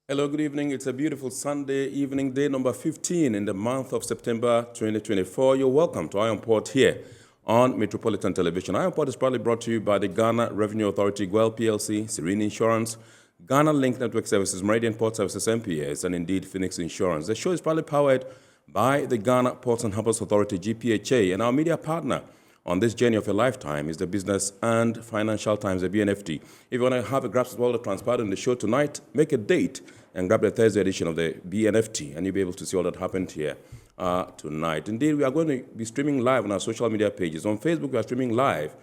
Hello, good evening. It's a beautiful Sunday evening, day number 15 in the month of September 2024. You're welcome to Iron Port here on Metropolitan Television. Iron Port is proudly brought to you by the Ghana Revenue Authority, GOIL PLC, Serene Insurance, Ghana Link Network Services, Meridian Port Services, MPS, and indeed Phoenix Insurance. The show is proudly powered by the Ghana Ports and Harbours Authority-GPHA, and our media partner on this journey of a lifetime is the Business and Financial Times, the BNFT. If you want to have a grasp of all the transpired in the show tonight, make a date and grab the Thursday edition of the BNFT, and you'll be able to see all that happened here tonight. Indeed, we are going to be streaming live on our social media pages. On Facebook, we are streaming live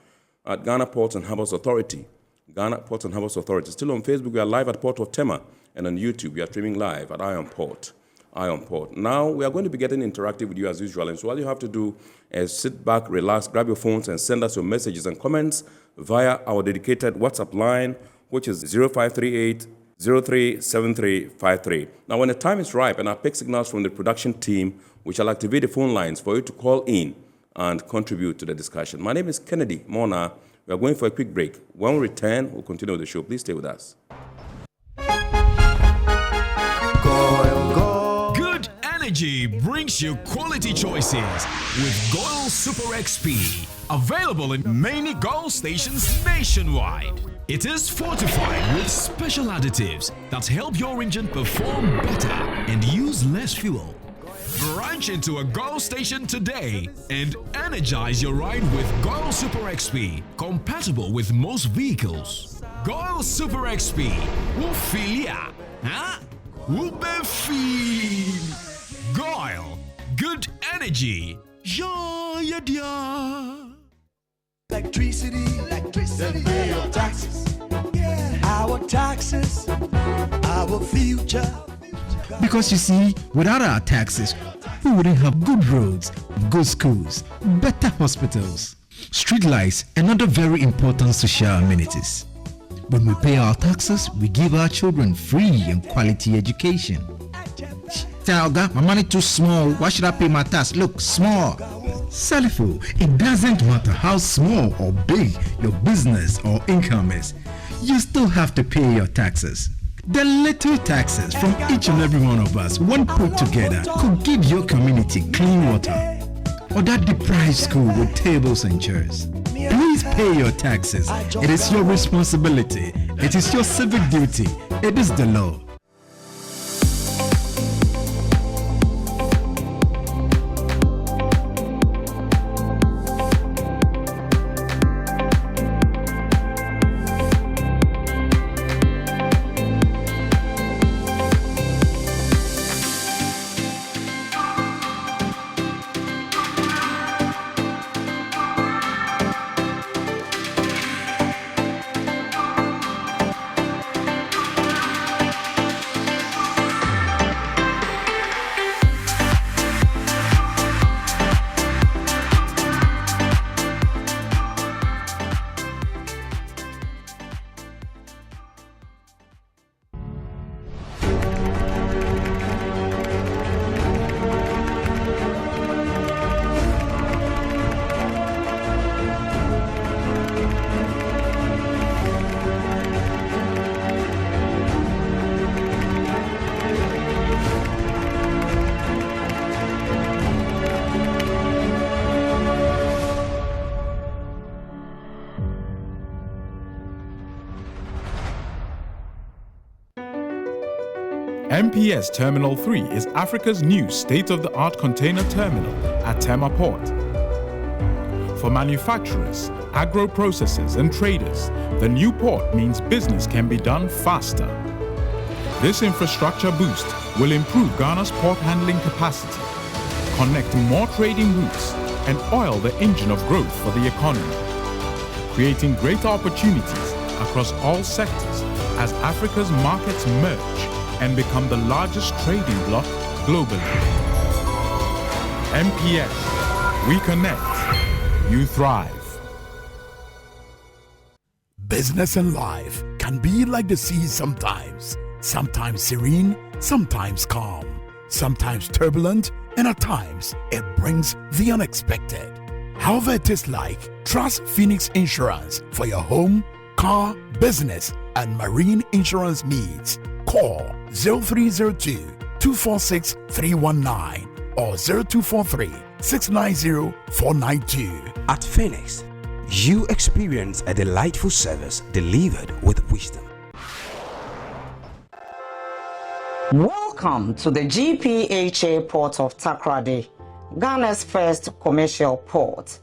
at Ghana Ports and Harbours Authority. Ghana Ports and Harbours Authority. Still on Facebook, we are live at Port of Tema, and on YouTube, we are streaming live at Iron Port. Now, we are going to be getting interactive with you as usual, and so all you have to do is sit back, relax, grab your phones, and send us your messages and comments via our dedicated WhatsApp line, which is 0538 037353. Now, when the time is ripe and I pick signals from the production team, we shall activate the phone lines for you to call in and contribute to the discussion. My name is Kennedy Mona. We are going for a quick break. When we return, we'll continue the show. Please stay with us. Good energy brings you quality choices with GOIL Super XP. Available in many GOIL stations nationwide. It is fortified with special additives that help your engine perform better and use less fuel. Branch into a GOIL station today and energize your ride with GOIL Super XP, compatible with most vehicles. GOIL Super XP will feel ya, huh? Will be feel. GOIL, good energy. Yeah, yeah. Electricity, then pay your taxes. Yeah. Our taxes, our future. Because you see, without our taxes, we wouldn't have good roads, good schools, better hospitals, streetlights, and other very important social amenities. When we pay our taxes, we give our children free and quality education. Talga, my money too small. Why should I pay my tax? Look, small. Salifo, it doesn't matter how small or big your business or income is, you still have to pay your taxes. The little taxes from each and every one of us, when put together, could give your community clean water or that deprived school with tables and chairs. Please pay your taxes. It is your responsibility. It is your civic duty. It is the law. MPS Terminal 3 is Africa's new state-of-the-art container terminal at Tema Port. For manufacturers, agro-processors and traders, the new port means business can be done faster. This infrastructure boost will improve Ghana's port handling capacity, connect more trading routes, and oil the engine of growth for the economy, creating greater opportunities across all sectors as Africa's markets merge and become the largest trading bloc globally. MPS, we connect, you thrive. Business and life can be like the sea sometimes. Sometimes serene, sometimes calm, sometimes turbulent, and at times it brings the unexpected. However it is like, trust Phoenix Insurance for your home, car, business, and marine insurance needs. Call 0302 246 319 or 0243 690 492. At Phoenix, you experience a delightful service delivered with wisdom. Welcome to the GPHA port of Takoradi, Ghana's first commercial port.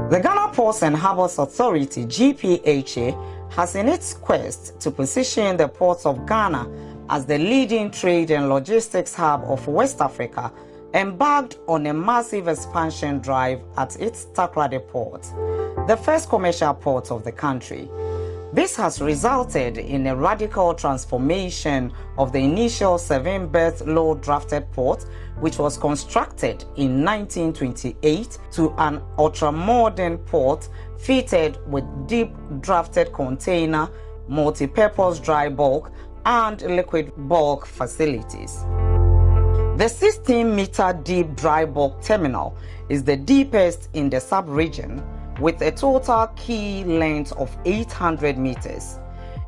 The Ghana Ports and Harbours Authority-GPHA has in its quest to position the ports of Ghana as the leading trade and logistics hub of West Africa, embarked on a massive expansion drive at its Takoradi port, the first commercial port of the country. This has resulted in a radical transformation of the initial 7-berth low-drafted port, which was constructed in 1928, to an ultra-modern port fitted with deep-drafted container, multi-purpose dry bulk, and liquid bulk facilities. The 16-meter deep dry bulk terminal is the deepest in the sub-region, with a total quay length of 800 meters.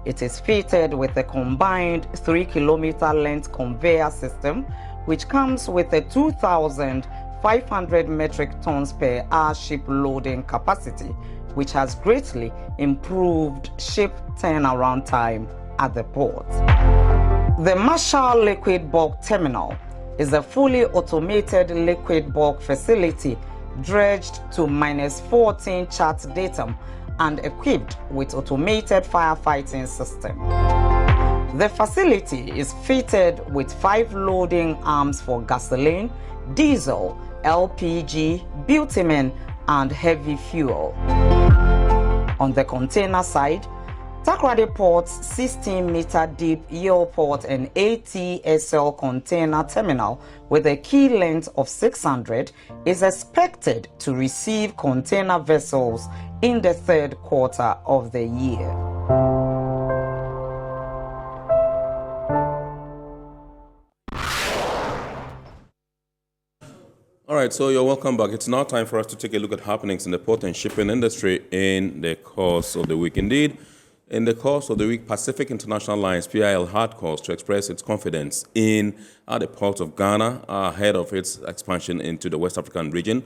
It is fitted with a combined 3-kilometer length conveyor system, which comes with a 2,500 metric tons per hour ship loading capacity, which has greatly improved ship turnaround time at the port. The Marshall Liquid Bulk Terminal is a fully automated liquid bulk facility dredged to -14 chart datum and equipped with automated firefighting system. The facility is fitted with 5 loading arms for gasoline, diesel, LPG, bitumen, and heavy fuel. On the container side, Takoradi Port's 16-meter deep Yield-Port and ATSL container terminal with a quay length of 600 is expected to receive container vessels in the 3rd quarter of the year. All right, so you're welcome back. It's now time for us to take a look at happenings in the port and shipping industry in the course of the week. Indeed, in the course of the week, Pacific International Lines, PIL, had cause to express its confidence in the port of Ghana ahead of its expansion into the West African region,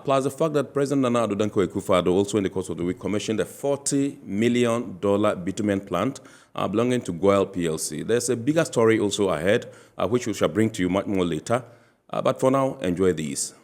plus the fact that President Akufo-Addo also in the course of the week commissioned a $40 million bitumen plant belonging to GOIL PLC. There's a bigger story also ahead, which we shall bring to you much more later. But for now, enjoy these.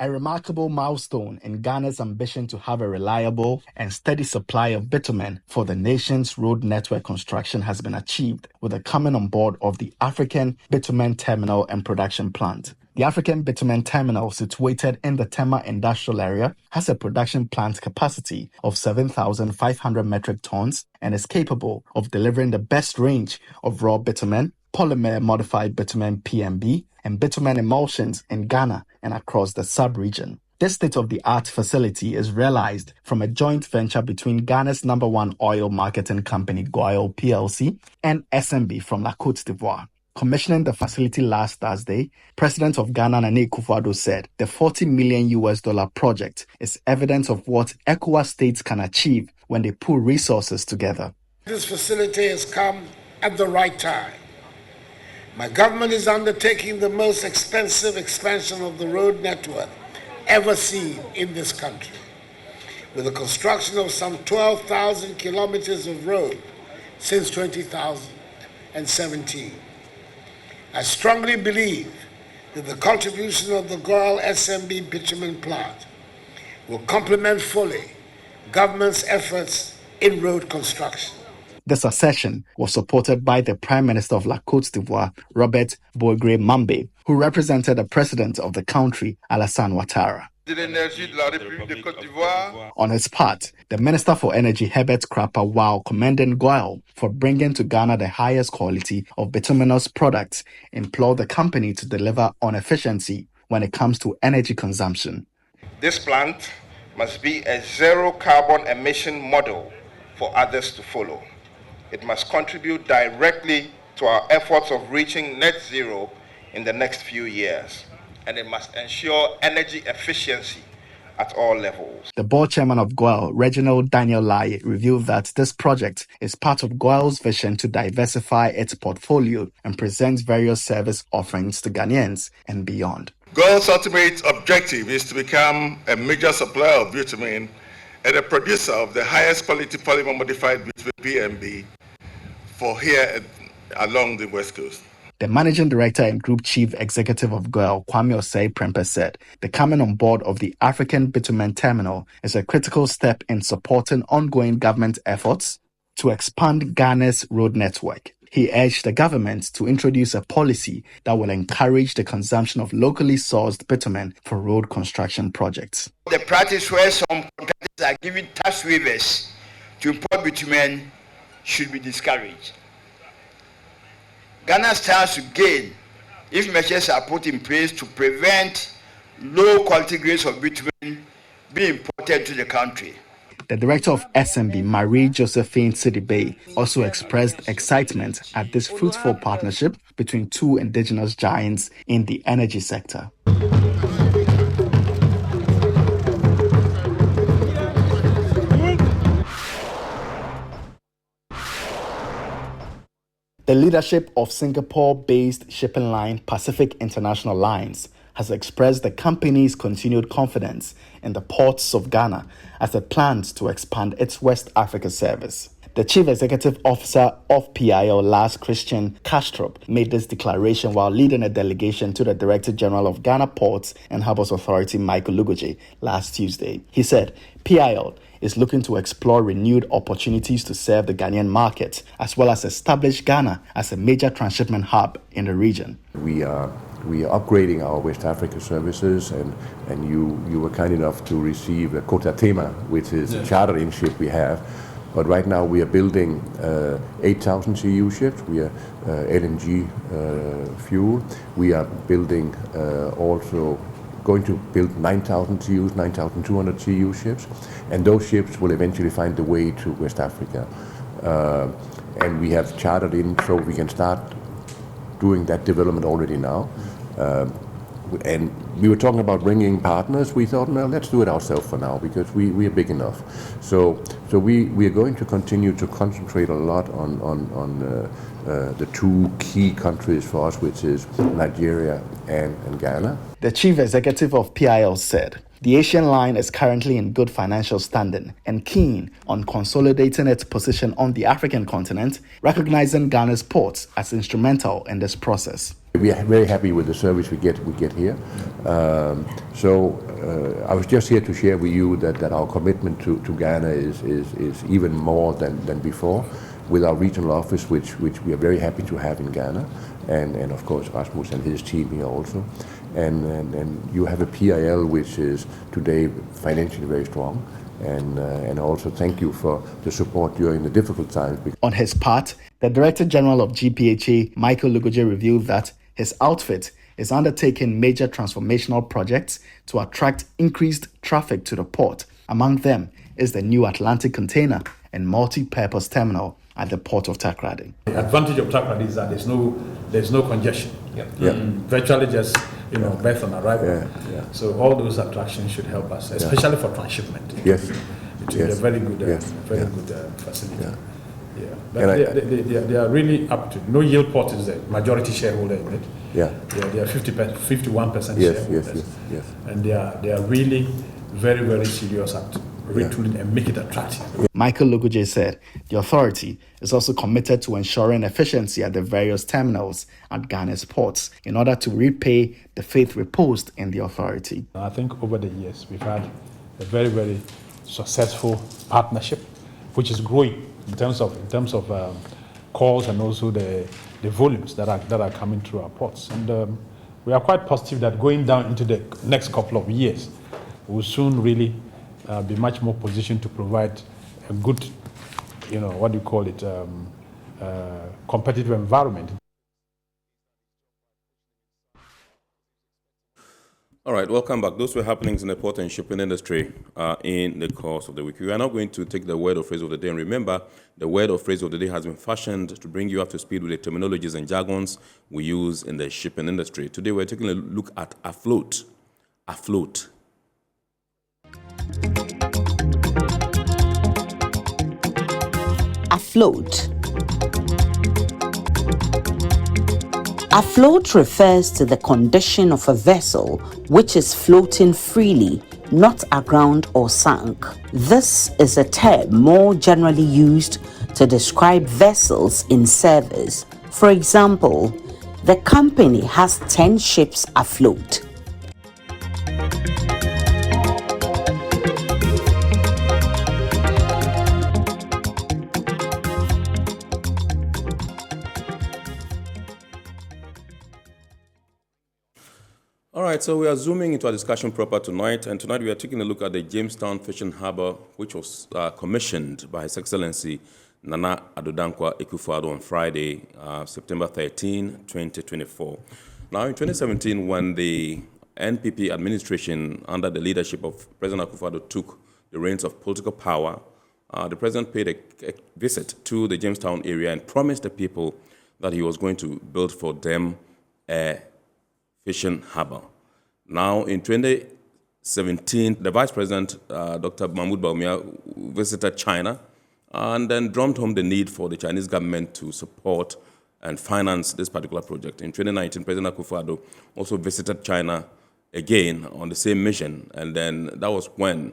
A remarkable milestone in Ghana's ambition to have a reliable and steady supply of bitumen for the nation's road network construction has been achieved with the coming on board of the African Bitumen Terminal and Production Plant. The African Bitumen Terminal, situated in the Tema industrial area, has a production plant capacity of 7,500 metric tons and is capable of delivering the best range of raw bitumen, polymer modified bitumen PMB, and bitumen emulsions in Ghana and across the sub-region. This state-of-the-art facility is realized from a joint venture between Ghana's #1 oil marketing company, GOIL PLC, and SMB from La Côte d'Ivoire. Commissioning the facility last Thursday, President of Ghana Akufo-Addo said the $40 million project is evidence of what ECOWAS states can achieve when they pool resources together. This facility has come at the right time. My government is undertaking the most expensive expansion of the road network ever seen in this country, with the construction of some 12,000 kilometers of road since 2017. I strongly believe that the contribution of the GOIL-SMB bitumen plant will complement fully government's efforts in road construction. This accession was supported by the Prime Minister of La Côte d'Ivoire, Robert Boigre Mambe, who represented the President of the country, Alassane Ouattara. On his part, the Minister for Energy, Herbert Krapper, while commending GOIL for bringing to Ghana the highest quality of bituminous products, implored the company to deliver on efficiency when it comes to energy consumption. This plant must be a zero carbon emission model for others to follow. It must contribute directly to our efforts of reaching net zero in the next few years. And it must ensure energy efficiency at all levels. The board chairman of GOIL, Reginald Daniel Lai, revealed that this project is part of GOIL's vision to diversify its portfolio and present various service offerings to Ghanaians and beyond. GOIL's ultimate objective is to become a major supplier of bitumen and a producer of the highest quality polymer modified bitumen PMB for here along the West Coast. The managing director and group chief executive of GOIL, Kwame Osei-Prempeh, said the coming on board of the African Bitumen Terminal is a critical step in supporting ongoing government efforts to expand Ghana's road network. He urged the government to introduce a policy that will encourage the consumption of locally sourced bitumen for road construction projects. The practice where some contractors are giving tax waivers to import bitumen should be discouraged. Ghana stands to gain if measures are put in place to prevent low quality grades of bitumen being imported to the country. The director of SMB, Marie Josephine Sidibe, also expressed excitement at this fruitful partnership between two indigenous giants in the energy sector. The leadership of Singapore-based shipping line Pacific International Lines has expressed the company's continued confidence in the ports of Ghana as it plans to expand its West Africa service. The chief executive officer of PIL, Lars Christian Kastrup, made this declaration while leading a delegation to the Director General of Ghana Ports and Harbours Authority, Michael Lugoje, last Tuesday. He said PIL is looking to explore renewed opportunities to serve the Ghanaian market, as well as establish Ghana as a major transshipment hub in the region. We are upgrading our West Africa services, and you were kind enough to receive a Tema, which is a chartering ship we have. But right now we are building 8,000 TEU ships. We are LNG fuel. We are building also going to build 9,000 TEUs, 9,200 TEU ships, and those ships will eventually find the way to West Africa. And we have chartered in so we can start doing that development already now. And we were talking about bringing partners. We thought, no, let's do it ourselves for now because we are big enough. So we are going to continue to concentrate a lot on the two key countries for us, which is Nigeria and Ghana. The chief executive of PIL said the Asian line is currently in good financial standing and keen on consolidating its position on the African continent, recognizing Ghana's ports as instrumental in this process. We are very happy with the service we get here. I was just here to share with you that our commitment to Ghana is even more than before, with our regional office, which we are very happy to have in Ghana, and of course Rasmus and his team here also. And you have a PIL which is today financially very strong, and also thank you for the support during the difficult times. On his part, the Director General of GPHA, Michael Lugoje, revealed that his outfit is undertaking major transformational projects to attract increased traffic to the port. Among them is the new Atlantic container and multi-purpose terminal at the port of Takoradi. The advantage of Takoradi is that there's no congestion. Virtually just birth on arrival. So all those attractions should help us, especially for transshipment. Yes, it is a very good, facility. They are really up to. No Yield Port is the majority shareholder in it. They are 51% shareholders. Yes. And they are really very, very serious at retooling and make it attractive. Michael Lugoje said the authority is also committed to ensuring efficiency at the various terminals at Ghana's ports in order to repay the faith reposed in the authority. I think over the years we've had a very, very successful partnership, which is growing in terms of calls and also the volumes that are coming through our ports. And we are quite positive that going down into the next couple of years, we'll soon really be much more positioned to provide a good, competitive environment. All right, welcome back. Those were happenings in the port and shipping industry in the course of the week. We are now going to take the word or phrase of the day. And remember, the word or phrase of the day has been fashioned to bring you up to speed with the terminologies and jargons we use in the shipping industry. Today, we're taking a look at afloat. Afloat. afloat. Afloat refers to the condition of a vessel which is floating freely, not aground or sunk. This is a term more generally used to describe vessels in service. For example, the company has 10 ships afloat. All right, so we are zooming into our discussion proper tonight, and tonight we are taking a look at the Jamestown Fishing Harbour, which was commissioned by His Excellency Nana Addo Dankwa Akufo-Addo on Friday, September 13, 2024. Now, in 2017, when the NPP administration, under the leadership of President Akufo-Addo, took the reins of political power, the president paid a visit to the Jamestown area and promised the people that he was going to build for them a fishing harbour. Now, in 2017, the Vice President, Dr. Mahmoud Bawumia, visited China and then drummed home the need for the Chinese government to support and finance this particular project. In 2019, President Akufo-Addo also visited China again on the same mission, and then that was when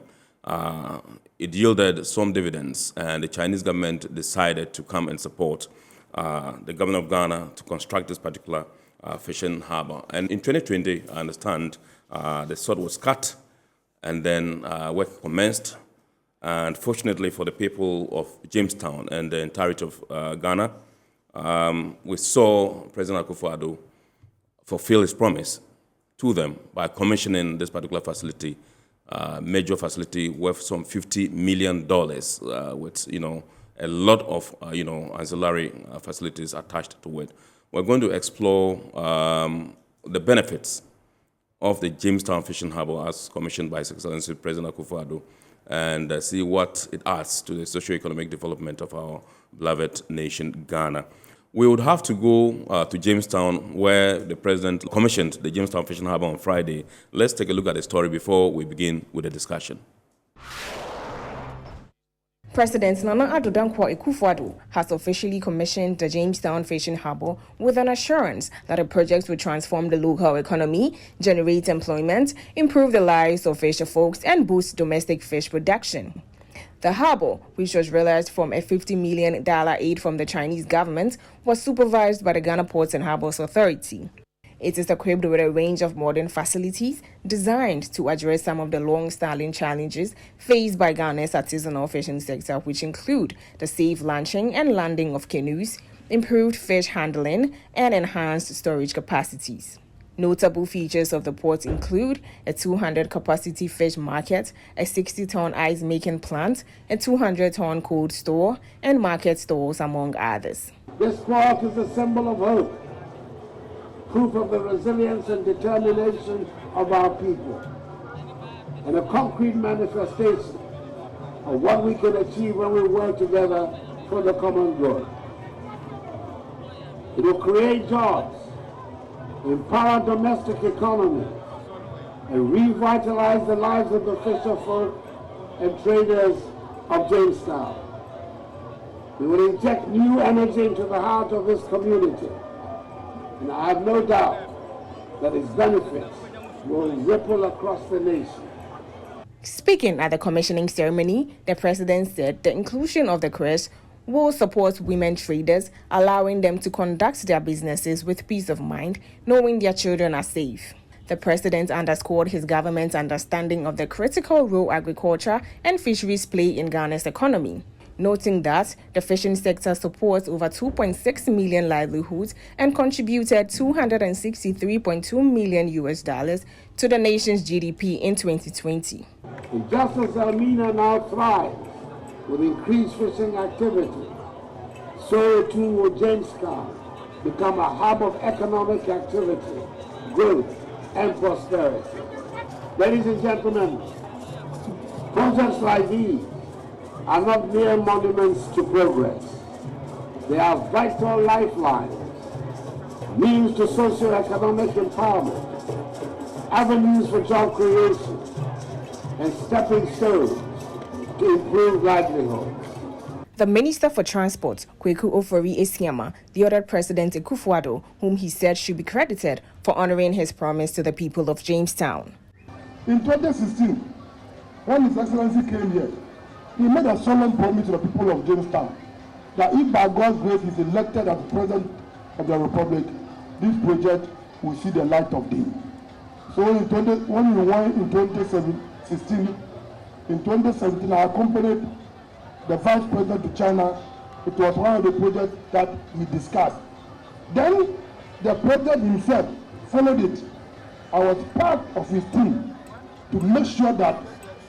it yielded some dividends, and the Chinese government decided to come and support the government of Ghana to construct this particular fishing harbour. And in 2020, I understand, the sod was cut and then work commenced. And fortunately for the people of Jamestown and the entirety of Ghana, we saw President Akufo-Addo fulfill his promise to them by commissioning this particular facility, major facility worth some $50 million with, a lot of, ancillary facilities attached to it. We're going to explore the benefits of the Jamestown Fishing Harbour as commissioned by His Excellency President Akufo-Addo, and see what it adds to the socio-economic development of our beloved nation, Ghana. We would have to go to Jamestown, where the President commissioned the Jamestown Fishing Harbour on Friday. Let's take a look at the story before we begin with the discussion. President Nana Addo Dankwa Akufo-Addo has officially commissioned the Jamestown Fishing Harbour with an assurance that the project will transform the local economy, generate employment, improve the lives of fisher folks, and boost domestic fish production. The harbour, which was realized from a $50 million aid from the Chinese government, was supervised by the Ghana Ports and Harbours Authority. It is equipped with a range of modern facilities designed to address some of the long-standing challenges faced by Ghana's artisanal fishing sector, which include the safe launching and landing of canoes, improved fish handling, and enhanced storage capacities. Notable features of the port include a 200-capacity fish market, a 60-ton ice-making plant, a 200-ton cold store, and market stores, among others. This port is a symbol of hope, proof of the resilience and determination of our people, and a concrete manifestation of what we can achieve when we work together for the common good. It will create jobs, empower domestic economy, and revitalize the lives of the fisherfolk and traders of Jamestown. We will inject new energy into the heart of this community, and I have no doubt that its benefits will ripple across the nation. Speaking at the commissioning ceremony, the president said the inclusion of the crèche will support women traders, allowing them to conduct their businesses with peace of mind, knowing their children are safe. The president underscored his government's understanding of the critical role agriculture and fisheries play in Ghana's economy, noting that the fishing sector supports over 2.6 million livelihoods and contributed $263.2 million to the nation's GDP in 2020. And just as Elmina now thrives with increased fishing activity, so too will Jamestown become a hub of economic activity, growth, and prosperity. Ladies and gentlemen, projects like these are not mere monuments to progress. They are vital lifelines, means to socio-economic empowerment, avenues for job creation, and stepping stones to improve livelihoods. The Minister for Transport, Ofori-Esiama, the ordered President Akufo-Addo, whom he said should be credited for honoring his promise to the people of Jamestown. In 2016, when His Excellency came here, he made a solemn promise to the people of Jamestown that if by God's grace he is elected as President of the Republic, this project will see the light of day. So when we won in 2016, in 2017, I accompanied the Vice President to China. It was one of the projects that we discussed. Then the President himself followed it. I was part of his team to make sure that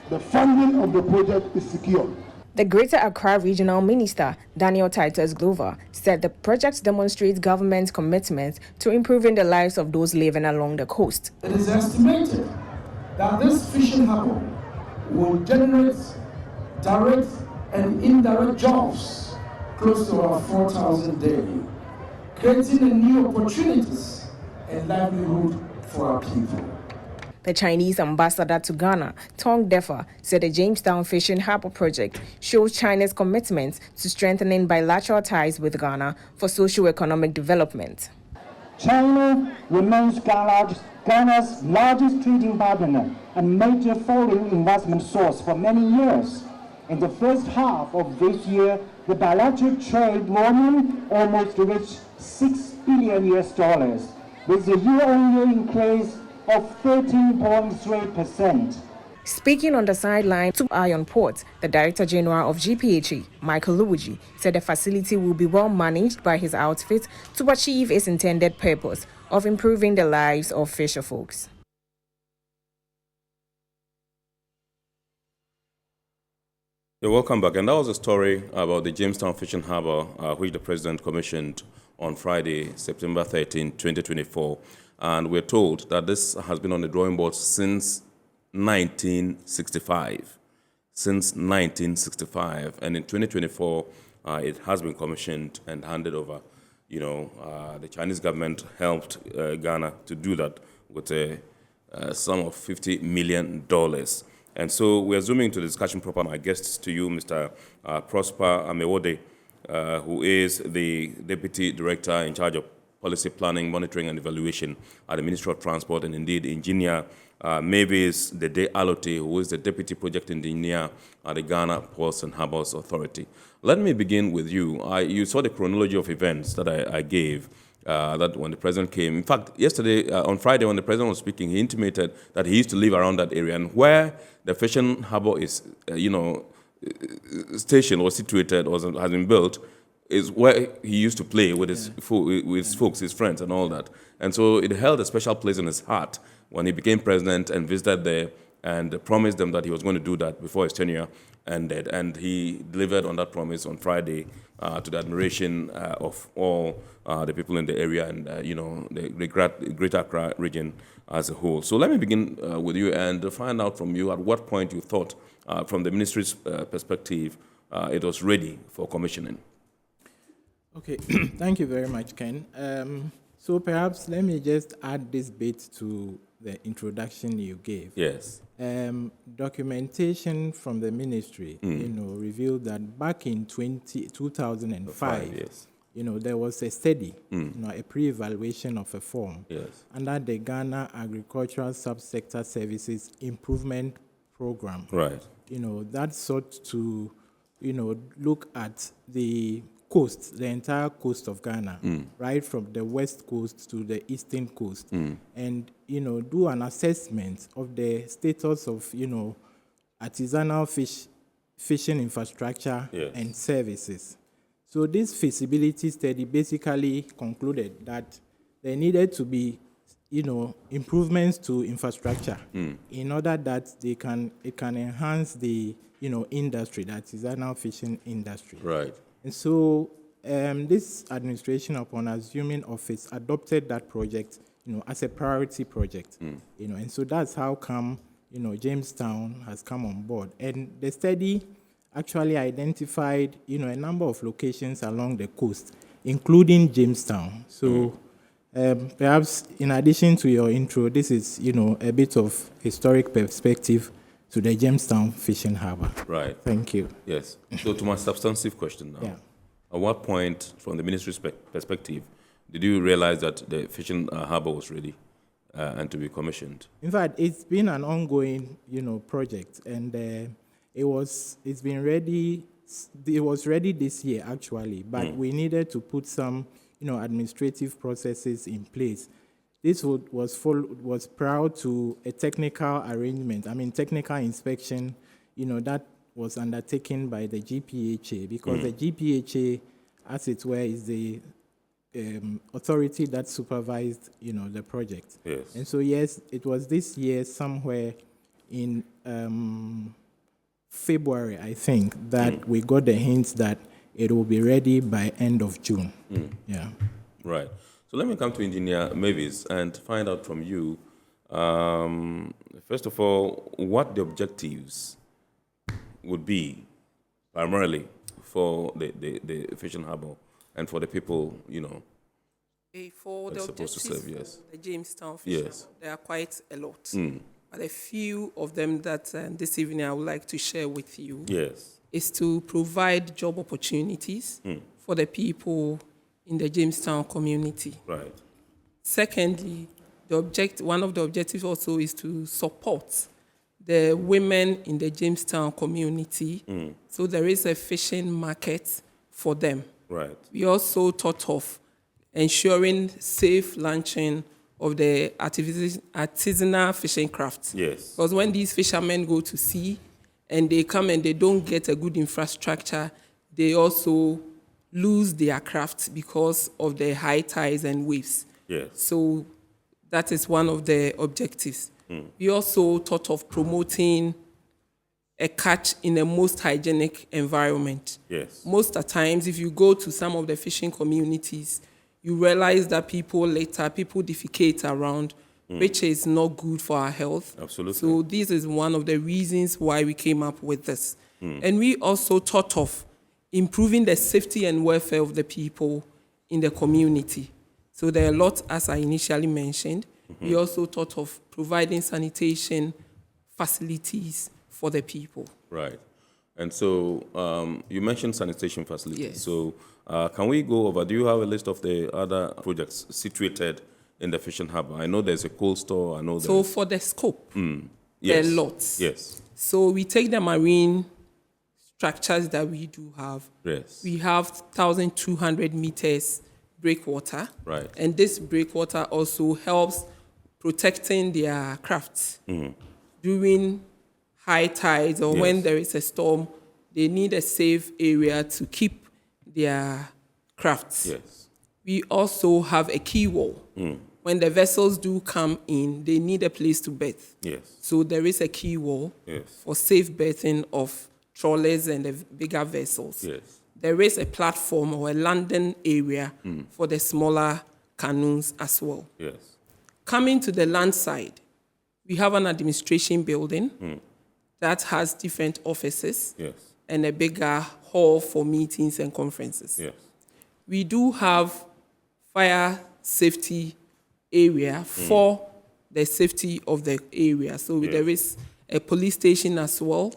the funding of the project is secure. The Greater Accra Regional Minister, Daniel Titus Glover, said the project demonstrates government's commitment to improving the lives of those living along the coast. It is estimated that this fishing harbour will generate direct and indirect jobs close to about 4,000 daily, creating new opportunities and livelihood for our people. The Chinese ambassador to Ghana, Tong Defa, said the Jamestown Fishing Harbour project shows China's commitment to strengthening bilateral ties with Ghana for socio-economic development. China remains Ghana's largest trading partner and major foreign investment source for many years. In the first half of this year, the bilateral trade volume almost reached $6 billion, with a year-on-year increase of 13.3%. Speaking on the sideline to Iron Port, the Director General of GPHA, Michael Luigi, said the facility will be well managed by his outfit to achieve its intended purpose of improving the lives of fisherfolks. You're welcome back. And that was a story about the Jamestown Fishing Harbour, which the President commissioned on Friday, September 13, 2024. And we're told that this has been on the drawing board since 1965. Since 1965. And in 2024, it has been commissioned and handed over. You know, the Chinese government helped Ghana to do that with a sum of $50 million. And so we're zooming to the discussion proper. My guests to you, Mr. Prosper Amewode, who is the Deputy Director in charge of Policy Planning, Monitoring and Evaluation at the Ministry of Transport, and indeed Engineer Mavis Dede Alote, who is the Deputy Project Engineer at the Ghana Ports and Harbours Authority. Let me begin with you. You saw the chronology of events that I gave, that when the President came. In fact, yesterday, on Friday, when the President was speaking, he intimated that he used to live around that area, and where the fishing harbour is, station was situated or has been built, is where he used to play with his folks, his friends, and all that. And so it held a special place in his heart when he became president and visited there and promised them that he was going to do that before his tenure ended. And he delivered on that promise on Friday to the admiration of all the people in the area and, the Greater Accra region as a whole. So let me begin with you and find out from you at what point you thought, from the ministry's perspective, it was ready for commissioning. Okay, thank you very much, Ken. So perhaps let me just add this bit to the introduction you gave. Yes. Documentation from the ministry, revealed that back in 2005, yes. There was a study, a pre-evaluation of a form under the Ghana Agricultural Subsector Services Improvement Program. Right. That sought to, look at the coast, the entire coast of Ghana, right from the west coast to the eastern coast, and do an assessment of the status of artisanal fishing infrastructure and services. So this feasibility study basically concluded that there needed to be improvements to infrastructure in order that it can enhance the industry, the artisanal fishing industry. Right. And so this administration, upon assuming office, adopted that project, as a priority project. And so that's how come, Jamestown has come on board. And the study actually identified, a number of locations along the coast, including Jamestown. So perhaps in addition to your intro, this is, a bit of historic perspective to the Jamestown Fishing Harbour. Right. Thank you. Yes. So to my substantive question now. Yeah. At what point, from the ministry's perspective, did you realize that the fishing harbour was ready and to be commissioned? In fact, it's been an ongoing, project, and it was ready this year actually, but we needed to put some, administrative processes in place. This was prior to a technical arrangement. Technical inspection, that was undertaken by the GPHA, because the GPHA, as it were, is the authority that supervised, the project. Yes. And so, yes, it was this year somewhere in February, I think, that we got the hints that it will be ready by end of June. Yeah. Right. So let me come to Engineer Mavis and find out from you, first of all, what the objectives would be primarily for the fishing harbour and for the people, for the supposed to serve, yes. The Jamestown Fishing Yes. Harbour, there are quite a lot. But a few of them that this evening I would like to share with you is to provide job opportunities for the people in the Jamestown community. Right. Secondly, one of the objectives also is to support the women in the Jamestown community. So there is a fishing market for them. Right. We also thought of ensuring safe launching of the artisanal fishing crafts. Yes. Because when these fishermen go to sea and they come and they don't get a good infrastructure, they also lose their craft because of the high tides and waves. Yes. So that is one of the objectives. We also thought of promoting a catch in a most hygienic environment. Yes. Most of the times, if you go to some of the fishing communities, you realize that people defecate around, which is not good for our health. Absolutely. So this is one of the reasons why we came up with this. And we also thought of improving the safety and welfare of the people in the community. So there are a lot, as I initially mentioned. We also thought of providing sanitation facilities for the people. Right. And so you mentioned sanitation facilities. Yes. So can we go over, do you have a list of the other projects situated in the fishing harbour? I know there's a cold store. I know there's... So for the scope, yes. there are lots. Yes. So we take the marine structures that we do have. Yes. We have 1,200 meters breakwater. Right. And this breakwater also helps protecting their crafts. During high tides or when there is a storm, they need a safe area to keep their crafts. Yes. We also have a quay wall. When the vessels do come in, they need a place to berth. Yes. So there is a quay wall for safe berthing of trawlers and the bigger vessels. Yes. There is a platform or a landing area for the smaller canoes as well. Yes. Coming to the land side, we have an administration building that has different offices and a bigger hall for meetings and conferences. Yes. We do have fire safety area for the safety of the area. So there is a police station as well,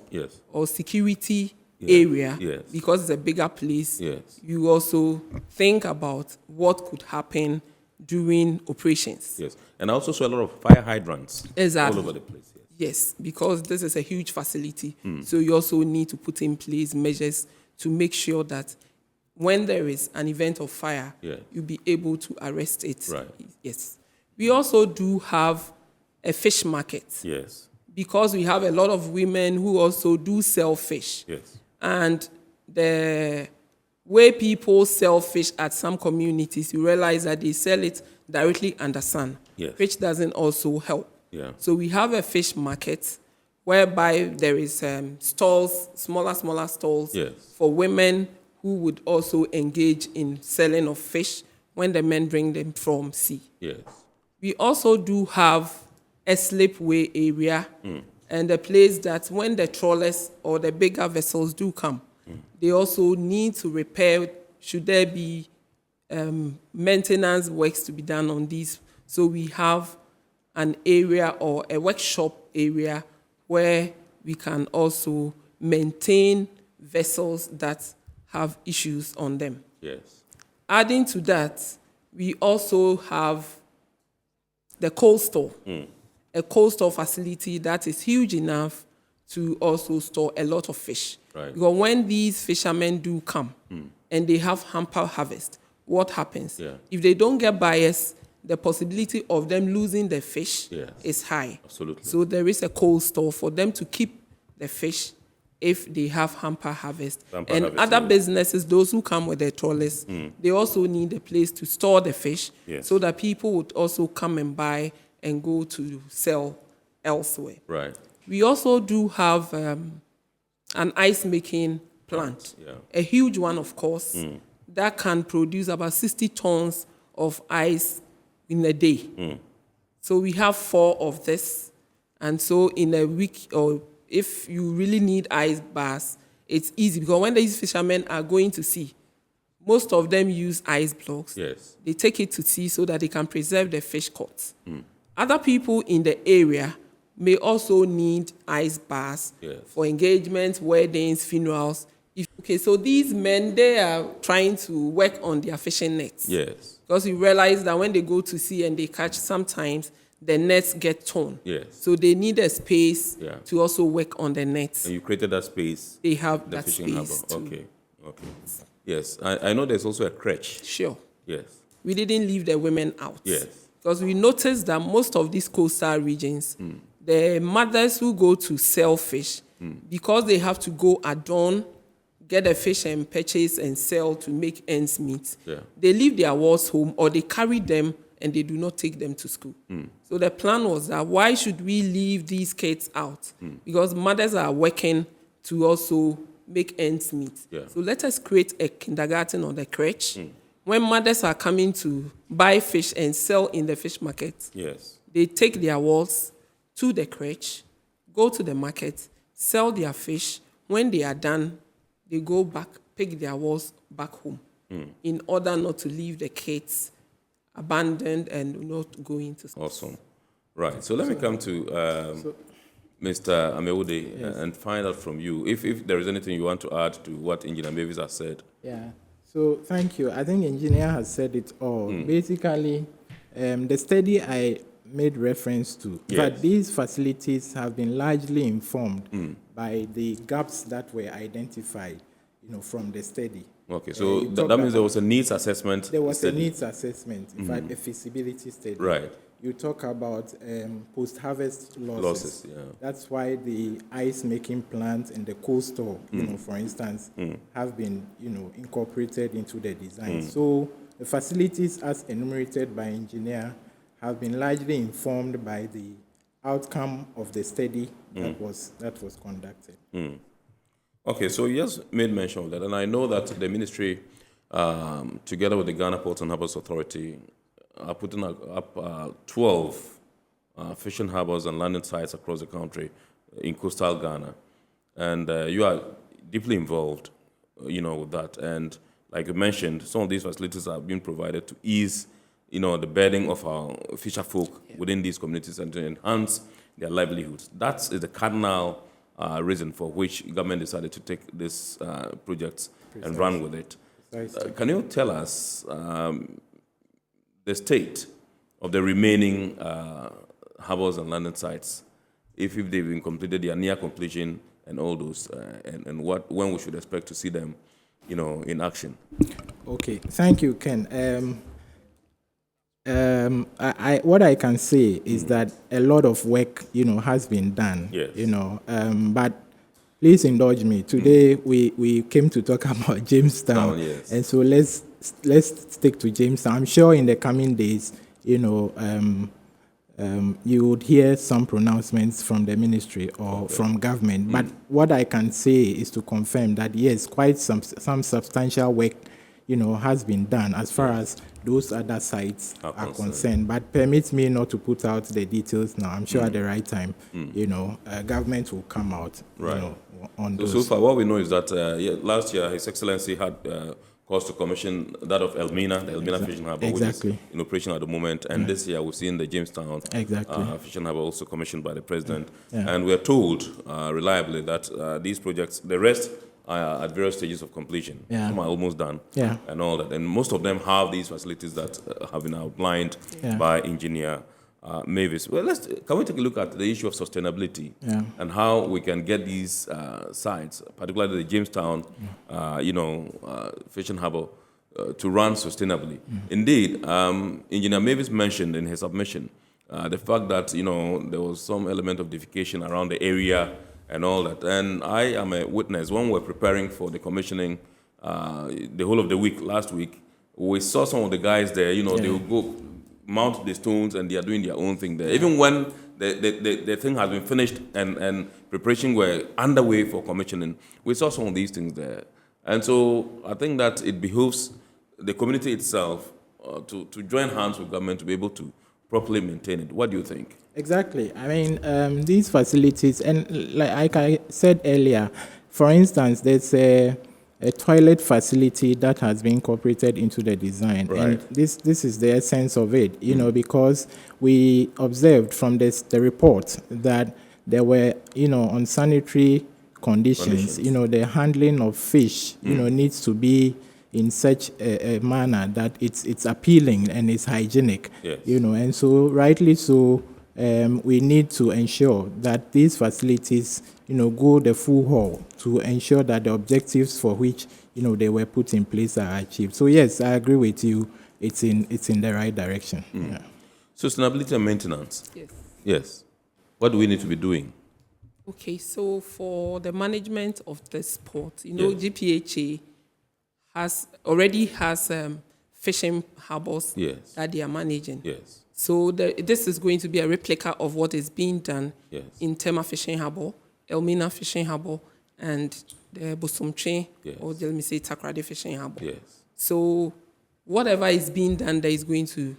or security area, because it's a bigger place. You also think about what could happen during operations. Yes. And I also saw a lot of fire hydrants Exactly. all over the place. Yes, because this is a huge facility. So you also need to put in place measures to make sure that when there is an event of fire, you'll be able to arrest it. Right. Yes. We also do have a fish market. Yes. Because we have a lot of women who also do sell fish. Yes. And the way people sell fish at some communities, you realize that they sell it directly under sun, which doesn't also help. Yeah. So we have a fish market whereby there is stalls, smaller stalls for women who would also engage in selling of fish when the men bring them from sea. Yes. We also do have a slipway area and a place that when the trawlers or the bigger vessels do come, they also need to repair, should there be maintenance works to be done on these. So we have an area or a workshop area where we can also maintain vessels that have issues on them. Yes. Adding to that, we also have the cold store, a cold store facility that is huge enough to also store a lot of fish. Right. Because when these fishermen do come and they have hamper harvest, what happens? Yeah. If they don't get buyers, the possibility of them losing the fish Yes. is high. Absolutely. So there is a cold store for them to keep the fish if they have hamper harvest. Hamper harvest, other yes. businesses, those who come with their trawlers, they also need a place to store the fish Yes. so that people would also come and buy and go to sell elsewhere. Right. We also do have an ice-making plant, Yeah. a huge one, of course, that can produce about 60 tons of ice in a day. So we have 4 of this. And so in a week, or if you really need ice bars, it's easy because when these fishermen are going to sea, most of them use ice blocks. Yes. They take it to sea so that they can preserve the fish caught. Other people in the area may also need ice bars Yes. for engagements, weddings, funerals. Okay, so these men, they are trying to work on their fishing nets. Yes. Because we realize that when they go to sea and they catch, sometimes the nets get torn. Yes. So they need a space Yeah. to also work on the nets. And you created that space. They have the that fishing space harbor. too. Okay. Yes. I know there's also a crèche. Sure. Yes. We didn't leave the women out. Yes. Because we noticed that most of these coastal regions, the mothers who go to sell fish, because they have to go at dawn, get the fish and purchase and sell to make ends meet, Yeah. they leave their wards home or they carry them and they do not take them to school. So the plan was that why should we leave these kids out? Because mothers are working to also make ends meet. Yeah. So let us create a kindergarten or the crèche. When mothers are coming to buy fish and sell in the fish market, Yes. they take their walls to the crèche, go to the market, sell their fish. When they are done, they go back, pick their walls back home in order not to leave the kids abandoned and not going to school. Awesome. Right. So let me come to Mr. Amewude and find out from you if there is anything you want to add to what Engineer Mavis has said. Yeah. So thank you. I think engineer has said it all. Basically, the study I made reference to, that these facilities have been largely informed by the gaps that were identified, from the study. Okay, so that means there was a needs assessment. There was study. a needs assessment, in fact, a feasibility study. Right. You talk about post-harvest losses. Losses, yeah. That's why the ice-making plant and the cold store, for instance, have been, incorporated into the design. So the facilities, as enumerated by engineer, have been largely informed by the outcome of the study that was conducted. Okay, so you just made mention of that, and I know that the ministry, together with the Ghana Ports and Harbours Authority, are putting up 12 fishing harbors and landing sites across the country in coastal Ghana, and you are deeply involved, with that. And like you mentioned, some of these facilities are being provided to ease, the burden of our fisher folk within these communities and to enhance their livelihoods. That is the cardinal reason for which government decided to take this project and run with it. Can you tell us the state of the remaining harbors and landing sites, if they've been completed, they are near completion, and all those, and when we should expect to see them, in action? Okay, thank you, Ken. What I can say is that a lot of work, has been done. Yes. But please indulge me. Today we came to talk about Jamestown, yes. And so let's stick to Jamestown. I'm sure in the coming days, you would hear some pronouncements from the ministry or from government. But what I can say is to confirm that yes, quite some substantial work, has been done as far as those other sites are concerned. But permit me not to put out the details now. I'm sure at the right time, government will come out, on those. So far, what we know is that last year, His Excellency had cost to commission that of Elmina, the Elmina Fishing Harbour, which is in operation at the moment. And this year we've seen the Jamestown Fishing Harbour also commissioned by the President. And we're told reliably that these projects, the rest are at various stages of completion. Some are almost done and all that. And most of them have these facilities that have been outlined by Engineer Mavis. Well, can we take a look at the issue of sustainability and how we can get these sites, particularly the Jamestown, Fishing Harbour, to run sustainably? Indeed, Engineer Mavis mentioned in his submission the fact that there was some element of defecation around the area and all that. And I am a witness. When we were preparing for the commissioning, the whole of the week last week, we saw some of the guys there. They would go mount the stones and they are doing their own thing there. Even when the thing has been finished and preparation were underway for commissioning, we saw some of these things there. And so I think that it behooves the community itself to join hands with government to be able to properly maintain it. What do you think? Exactly. I mean, these facilities, and like I said earlier, for instance, there's a toilet facility that has been incorporated into the design. Right. And this is the essence of it, because we observed from the report that there were, unsanitary conditions. The handling of fish, needs to be in such a manner that it's appealing and it's hygienic. Yes. And so rightly so, we need to ensure that these facilities, go the full haul to ensure that the objectives for which, they were put in place are achieved. So yes, I agree with you. It's in the right direction. Yeah. Sustainability and maintenance. Yes. Yes. What do we need to be doing? Okay, so for the management of the sport, GPHA already has fishing harbours that they are managing. Yes. So this is going to be a replica of what is being done in Tema Fishing Harbour, Elmina Fishing Harbour, and the Bosomtwe, or let me say Takoradi Fishing Harbour. Yes. So whatever is being done, there is going to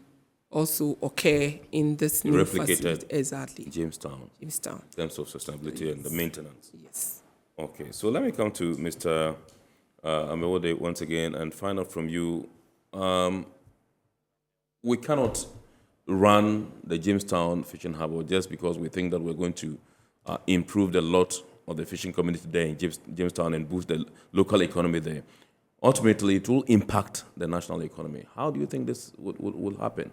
also occur in this new facility. Exactly. Jamestown. In terms of sustainability and the maintenance. Yes. Okay, so let me come to Mr. Amewode once again and find out from you. We cannot run the Jamestown Fishing Harbour just because we think that we're going to improve the lot of the fishing community there in Jamestown and boost the local economy there. Ultimately, it will impact the national economy. How do you think this will happen?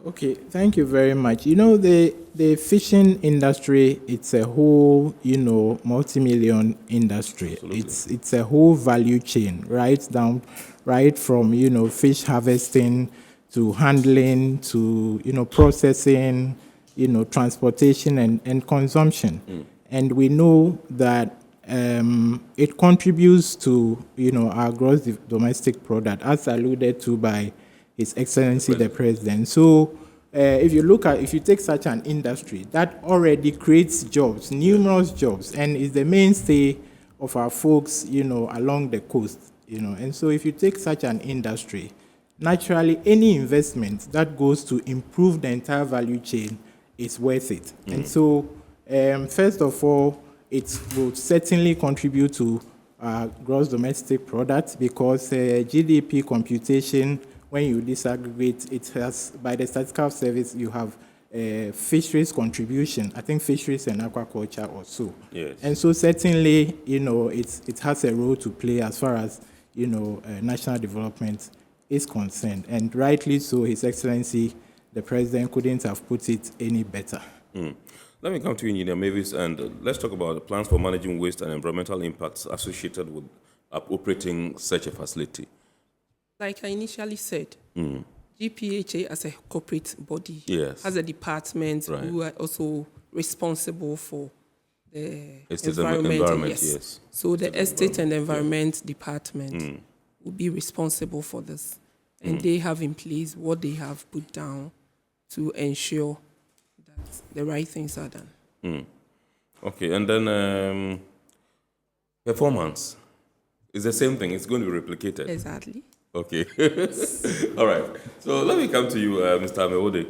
Okay, thank you very much. The fishing industry, it's a whole, multi-million industry. Absolutely. It's a whole value chain, right from, fish harvesting to handling to, processing, transportation and consumption. And we know that it contributes to, our gross domestic product, as alluded to by His Excellency the President. So if you take such an industry that already creates jobs, numerous jobs, and is the mainstay of our folks, along the coast, And so if you take such an industry, naturally any investment that goes to improve the entire value chain is worth it. And so first of all, it will certainly contribute to gross domestic product because GDP computation, when you disaggregate, it has, by the Statistical Service, you have fisheries contribution, I think fisheries and aquaculture also. Yes. And so certainly, it has a role to play as far as, national development is concerned. And rightly so, His Excellency, the President couldn't have put it any better. Let me come to you, Engineer Mavis, and let's talk about the plans for managing waste and environmental impacts associated with operating such a facility. Like I initially said, GPHA as a corporate body has a department who are also responsible for the environment. Yes. So the Estate and Environment Department will be responsible for this. And they have in place what they have put down to ensure that the right things are done. Okay, and then performance is the same thing. It's going to be replicated. Exactly. Okay. All right. So let me come to you, Mr. Amewode.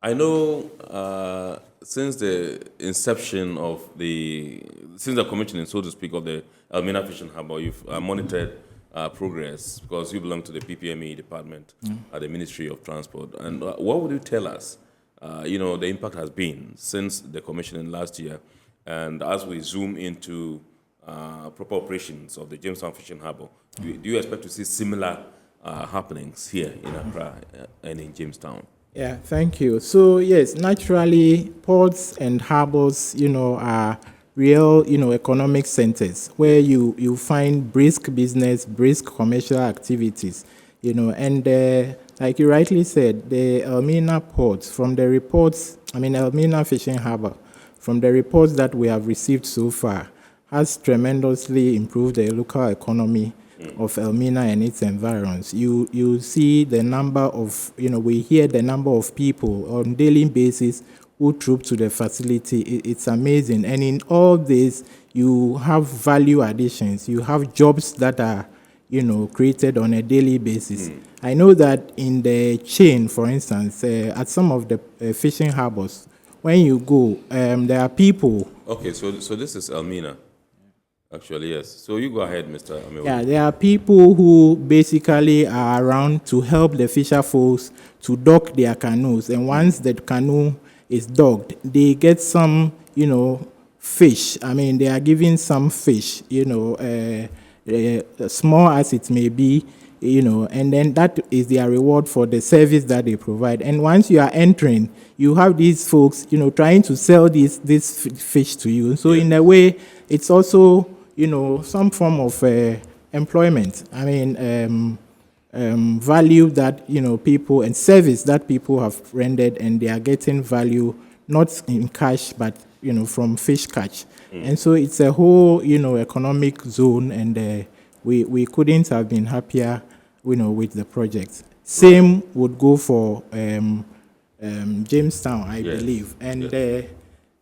I know since the inception of since the commissioning, so to speak, of the Elmina Fishing Harbour, you've monitored progress because you belong to the PPME department at the Ministry of Transport. And what would you tell us, the impact has been since the commissioning last year, and as we zoom into proper operations of the Jamestown Fishing Harbour, do you expect to see similar happenings here in Accra and in Jamestown? Yeah, thank you. So yes, naturally, ports and harbors, are real, economic centers where you find brisk business, brisk commercial activities, and like you rightly said, the Elmina ports, from the reports, Elmina Fishing Harbour, from the reports that we have received so far, has tremendously improved the local economy of Elmina and its environs. You see the number of, we hear the number of people on daily basis who troop to the facility. It's amazing. And in all this, you have value additions. You have jobs that are, created on a daily basis. I know that in the chain, for instance, at some of the fishing harbors, when you go, there are people. Okay, so this is Elmina. Actually, yes. So you go ahead, Mr. Amewo. Yeah, there are people who basically are around to help the fisher folks to dock their canoes. And once the canoe is docked, they get some, fish. They are given some fish, small as it may be, and then that is their reward for the service that they provide. And once you are entering, you have these folks, trying to sell this fish to you. So in a way, it's also, some form of employment. Value that, people, and service that people have rendered, and they are getting value, not in cash, but, from fish catch. And so it's a whole, economic zone, and we couldn't have been happier, with the project. Same would go for Jamestown, I believe. And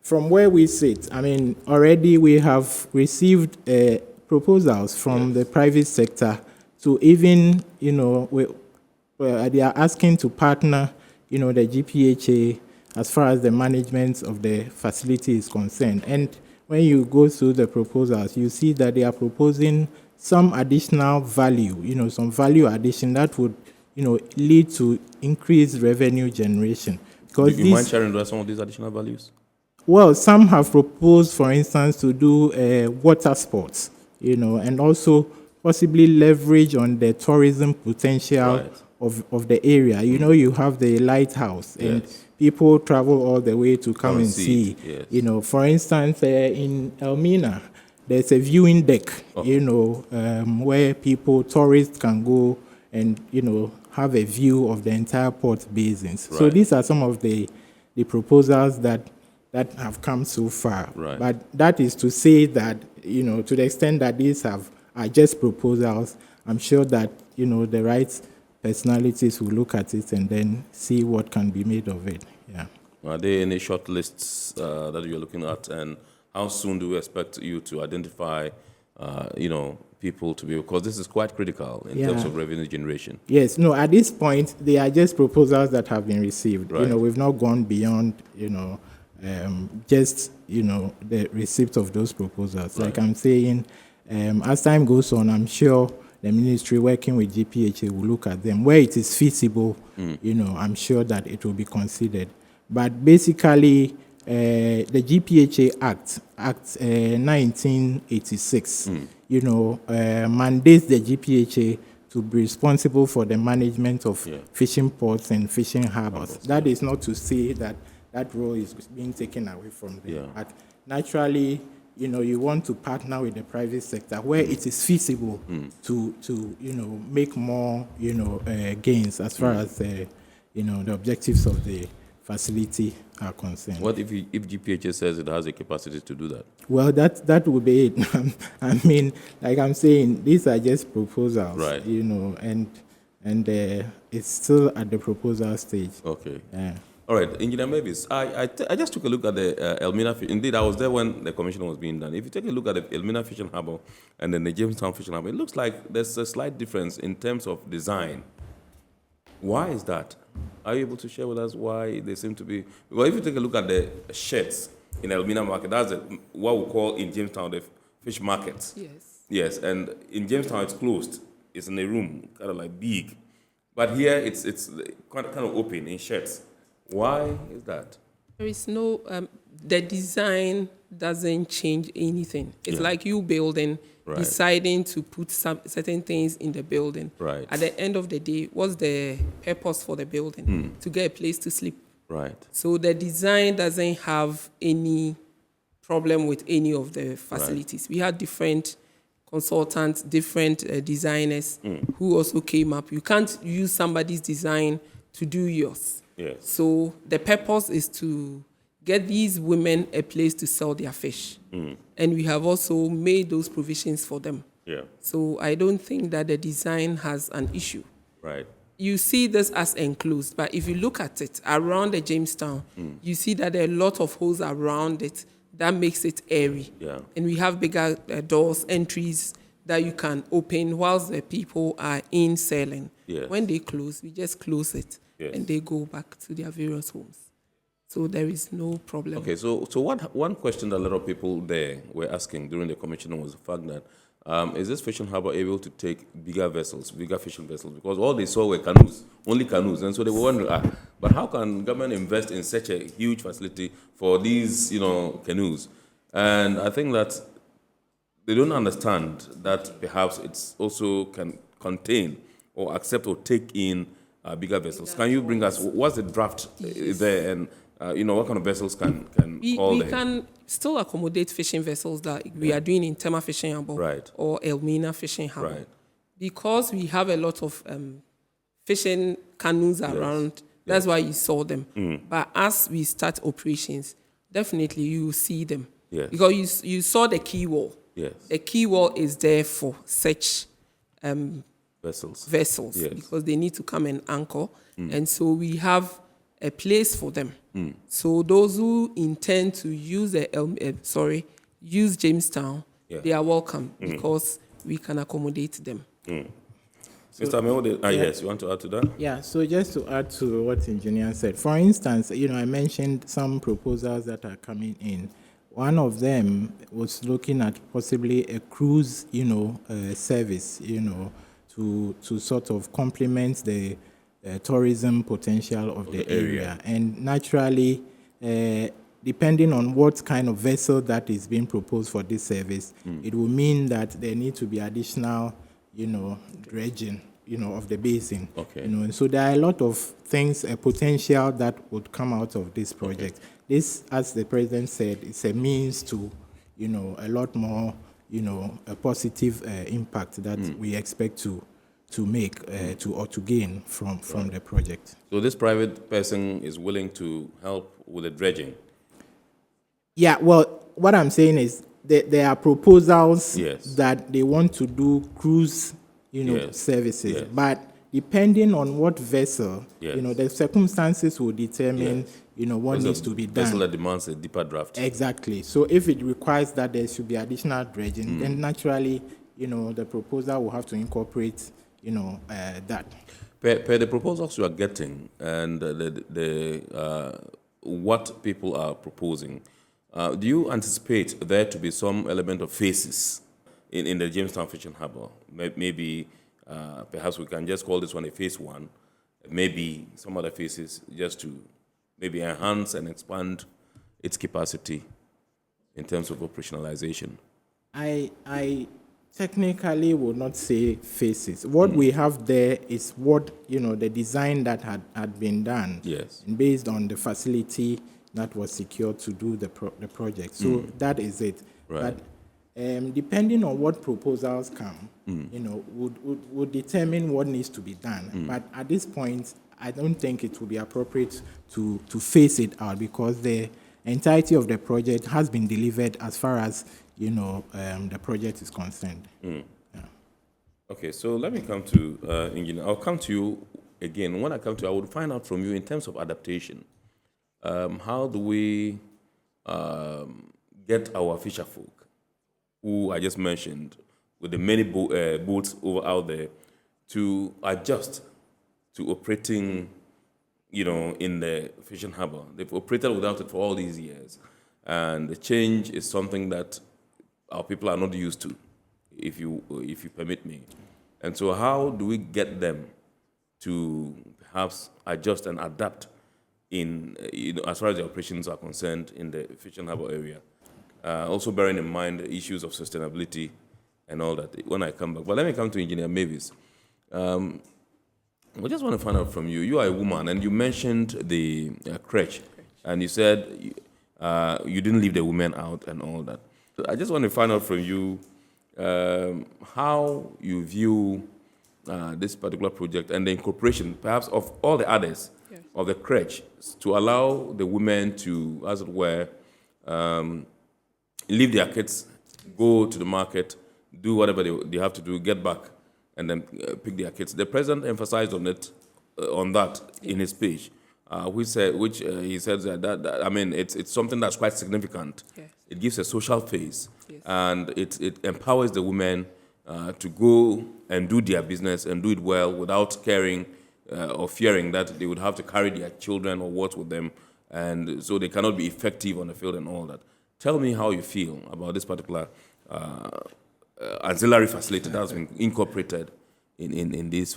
from where we sit, already we have received proposals from the private sector to even, they are asking to partner, the GPHA as far as the management of the facility is concerned. And when you go through the proposals, you see that they are proposing some additional value, some value addition that would, lead to increased revenue generation. Because do you mind sharing some of these additional values? Well, some have proposed, for instance, to do water sports, and also possibly leverage on the tourism potential of the area. You have the lighthouse, and people travel all the way to come and see. Yes. For instance, in Elmina, there's a viewing deck, where tourists can go and, have a view of the entire port basins. Right. So these are some of the proposals that have come so far. Right. But that is to say that, to the extent that these are just proposals, I'm sure that, the right personalities will look at it and then see what can be made of it. Yeah. Are there any short lists that you're looking at, and how soon do we expect you to identify, people to be, because this is quite critical in terms of revenue generation? Yes, no, at this point, they are just proposals that have been received. Right. We've not gone beyond, just, the receipt of those proposals. Right. Like I'm saying, as time goes on, I'm sure the ministry working with GPHA will look at them. Where it is feasible, I'm sure that it will be considered. But basically, the GPHA Act 1986, mandates the GPHA to be responsible for the management of fishing ports and fishing harbors. That is not to say that that role is being taken away from them. Yeah. But naturally, you want to partner with the private sector where it is feasible to make more, gains as far as, the objectives of the facility are concerned. What if GPHA says it has a capacity to do that? Well, that would be it. Like I'm saying, these are just proposals, right? And it's still at the proposal stage. Okay. Yeah. All right, Engineer Mavis, I just took a look at the Elmina. Indeed, I was there when the commission was being done. If you take a look at the Elmina Fishing Harbour and then the Jamestown Fishing Harbour, it looks like there's a slight difference in terms of design. Why is that? Are you able to share with us why they seem to be? Well, if you take a look at the sheds in Elmina Market, that's what we call in Jamestown the fish market. Yes. Yes, and in Jamestown it's closed. It's in a room, kind of like big. But here it's kind of open in sheds. Why is that? There is no, the design doesn't change anything. It's like you building, deciding to put some certain things in the building. Right. At the end of the day, what's the purpose for the building? To get a place to sleep. Right. So the design doesn't have any problem with any of the facilities. We had different consultants, different designers who also came up. You can't use somebody's design to do yours. Yes. So the purpose is to get these women a place to sell their fish. And we have also made those provisions for them. Yeah. So I don't think that the design has an issue. Right. You see this as enclosed, but if you look at it around the Jamestown, you see that there are a lot of holes around it that makes it airy. Yeah. And we have bigger doors, entries that you can open whilst the people are in selling. Yes. When they close, we just close it and they go back to their various homes. So there is no problem. Okay, so one question that a lot of people there were asking during the commissioning was the fact that is this fishing harbour able to take bigger fishing vessels? Because all they saw were canoes, only canoes. And so they were wondering, but how can government invest in such a huge facility for these, canoes? And I think that they don't understand that perhaps it's also can contain or accept or take in bigger vessels. Can you bring us, what's the draft there, and what kind of vessels can call there? We can still accommodate fishing vessels that we are doing in Tema Fishing Harbour or Elmina Fishing Harbour. Right. Because we have a lot of fishing canoes around, that's why you saw them. But as we start operations, definitely you will see them. Yes. Because you saw the quay wall. Yes. The quay wall is there for such vessels, yes. Because they need to come and anchor. And so we have a place for them. So those who intend to use use Jamestown, they are welcome because we can accommodate them. Mr. Amewode, yes, you want to add to that? Yeah, so just to add to what the engineer said, for instance, I mentioned some proposals that are coming in. One of them was looking at possibly a cruise, service, to sort of complement the tourism potential of the area. And naturally, depending on what kind of vessel that is being proposed for this service, it will mean that there need to be additional, dredging, of the basin. Okay. And so there are a lot of things, a potential that would come out of this project. Okay. This, as the president said, is a means to, a lot more, a positive impact that we expect to make to gain from the project. So this private person is willing to help with the dredging? Yeah, well, what I'm saying is there are proposals that they want to do cruise, services, but depending on what vessel, the circumstances will determine, what needs to be done. Vessel that demands a deeper draft. Exactly. So if it requires that there should be additional dredging, then naturally, the proposal will have to incorporate that. Per the proposals you are getting and what people are proposing, do you anticipate there to be some element of phases in the Jamestown Fishing Harbour? Maybe, perhaps we can just call this one a phase one, maybe some other phases just to maybe enhance and expand its capacity in terms of operationalization? I technically would not say phases. What we have there is what, the design that had been done based on the facility that was secured to do the project. So that is it. Right. But depending on what proposals come, would determine what needs to be done. But at this point, I don't think it would be appropriate to phase it out because the entirety of the project has been delivered as far as the project is concerned. Yeah. Okay, so let me come to Engineer. I'll come to you again. When I come to you, I would find out from you in terms of adaptation. How do we get our fisher folk, who I just mentioned, with the many boats out there, to adjust to operating, in the fishing harbour. They've operated without it for all these years. And the change is something that our people are not used to, if you permit me. And so how do we get them to perhaps adjust and adapt in, as far as the operations are concerned in the fishing harbour area? Also bearing in mind the issues of sustainability and all that when I come back. But let me come to Engineer Mavis. I just want to find out from you. You are a woman, and you mentioned the crèche, and you said you didn't leave the women out and all that. So I just want to find out from you how you view this particular project and the incorporation, perhaps of all the others, of the crèche, to allow the women to, as it were, leave their kids, go to the market, do whatever they have to do, get back, and then pick their kids. The president emphasized on that in his speech, which he said that I mean, it's something that's quite significant. Yes. It gives a social face, and it empowers the women to go and do their business and do it well without caring or fearing that they would have to carry their children or what with them, and so they cannot be effective on the field and all that. Tell me how you feel about this particular auxiliary facility that has been incorporated in these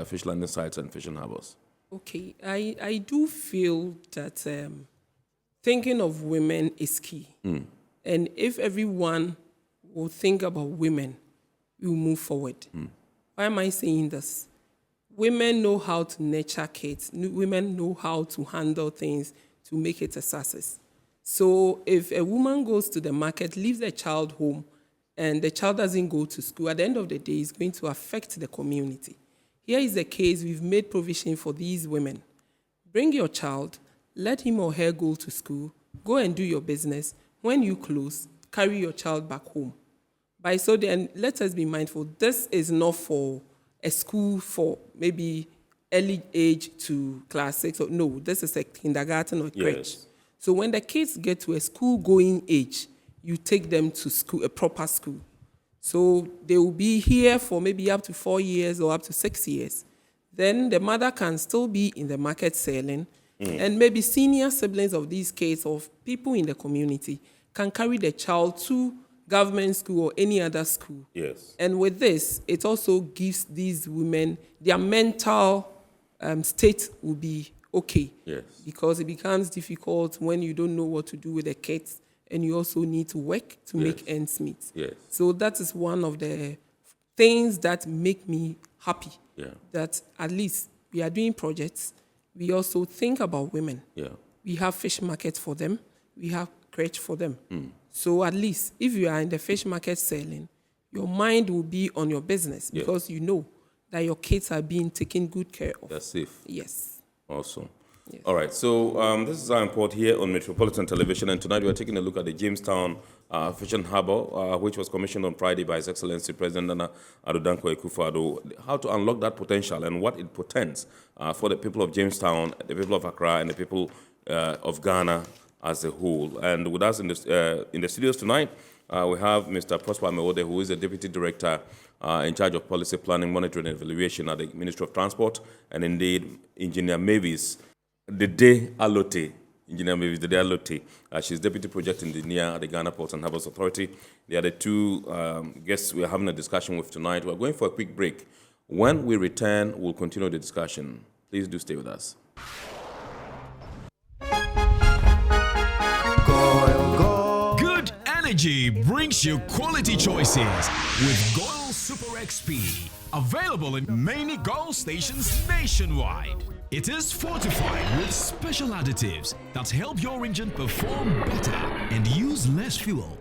fish landing sites and fishing harbors. Okay, I do feel that thinking of women is key. And if everyone will think about women, we will move forward. Why am I saying this? Women know how to nurture kids. Women know how to handle things to make it a success. So if a woman goes to the market, leaves the child home, and the child doesn't go to school, at the end of the day, it's going to affect the community. Here is the case. We've made provision for these women. Bring your child, let him or her go to school, go and do your business. When you close, carry your child back home. By so then, let us be mindful, this is not for a school for maybe early age to class 6. No, this is a kindergarten or crèche. Yes. So when the kids get to a school-going age, you take them to school, a proper school. So they will be here for maybe up to 4 years or up to 6 years. Then the mother can still be in the market selling, and maybe senior siblings of these kids or people in the community can carry the child to government school or any other school. Yes. And with this, it also gives these women, their mental state will be okay. Yes. Because it becomes difficult when you don't know what to do with the kids, and you also need to work to make ends meet. Yes. So that is one of the things that make me happy. Yeah. That at least we are doing projects. We also think about women. Yeah. We have fish markets for them. We have crèche for them. So at least if you are in the fish market selling, your mind will be on your business because you know that your kids are being taken good care of. They're safe. Yes. Awesome. Yes. All right, so this is our report here on Metropolitan Television, and tonight we are taking a look at the Jamestown Fishing Harbour, which was commissioned on Friday by His Excellency President Akufo-Addo, how to unlock that potential and what it portends for the people of Jamestown, the people of Accra, and the people of Ghana as a whole. And with us in the studios tonight, we have Mr. Prosper Mewode, who is the Deputy Director in charge of Policy Planning, Monitoring and Evaluation at the Ministry of Transport, and indeed Engineer Mavis Dede Alote. Engineer Mavis Dede Alote. She's Deputy Project Engineer at the Ghana Ports and Harbours Authority. They are the two guests we're having a discussion with tonight. We're going for a quick break. When we return, we'll continue the discussion. Please do stay with us. Good energy brings you quality choices with GOIL Super XP. Available in many GOIL stations nationwide. It is fortified with special additives that help your engine perform better and use less fuel.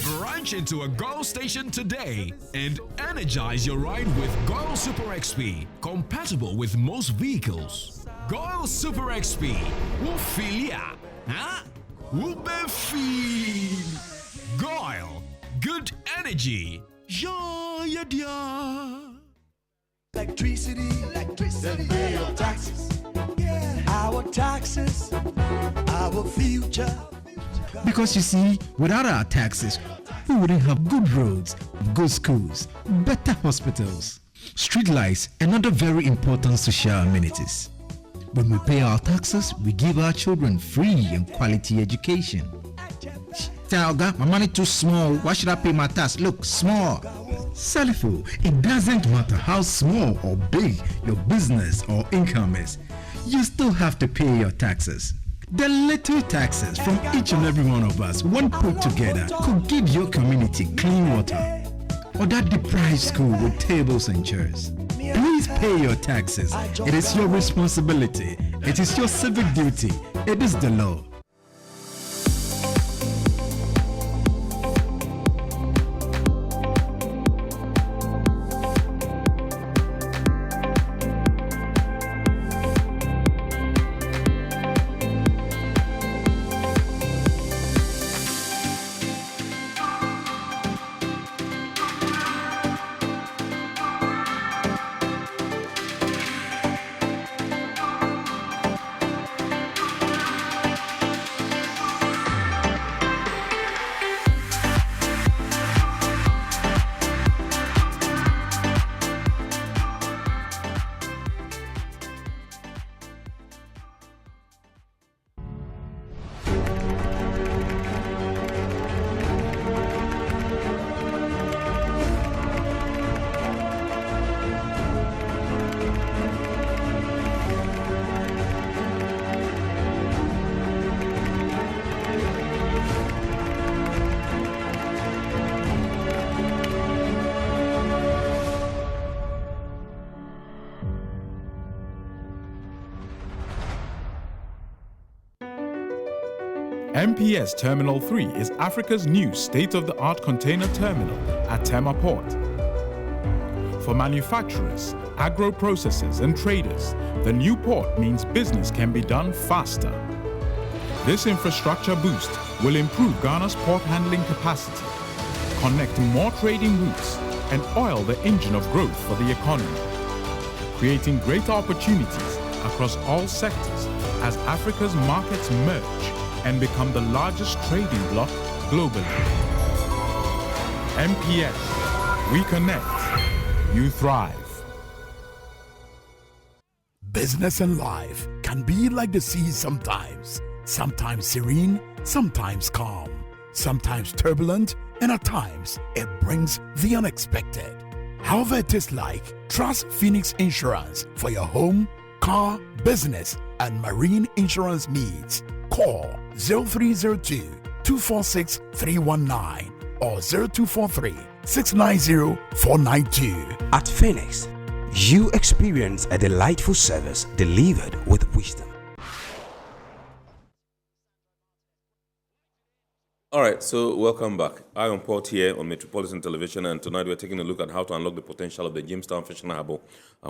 Branch into a GOIL station today and energize your ride with GOIL Super XP, compatible with most vehicles. GOIL Super XP will feel ya, huh? Will be feel. GOIL, good energy. Yeah, yeah. Electricity, then pay your taxes. Yeah. Our taxes, our future. Because you see, without our taxes, we wouldn't have good roads, good schools, better hospitals, streetlights, and other very important social amenities. When we pay our taxes, we give our children free and quality education. Talga, my money too small. Why should I pay my tax? Look, small. Salifo, it doesn't matter how small or big your business or income is. You still have to pay your taxes. The little taxes from each and every one of us, when put together, could give your community clean water or that deprived school with tables and chairs. Please pay your taxes. It is your responsibility. It is your civic duty. It is the law. MPS Terminal 3 is Africa's new state-of-the-art container terminal at Tema Port. For manufacturers, agro-processors and traders, the new port means business can be done faster. This infrastructure boost will improve Ghana's port handling capacity, connect more trading routes, and oil the engine of growth for the economy, creating greater opportunities across all sectors as Africa's markets merge and become the largest trading bloc globally. MPS, we connect, you thrive. Business and life can be like the sea sometimes. Sometimes serene, sometimes calm, sometimes turbulent, and at times it brings the unexpected. However it is like, trust Phoenix Insurance for your home, car, business, and marine insurance needs. Call 0302-246-319 or 0243-690-492. At Phoenix, you experience a delightful service delivered with wisdom. All right, so welcome back. I am Port here on Metropolitan Television, and tonight we're taking a look at how to unlock the potential of the Jamestown Harbor,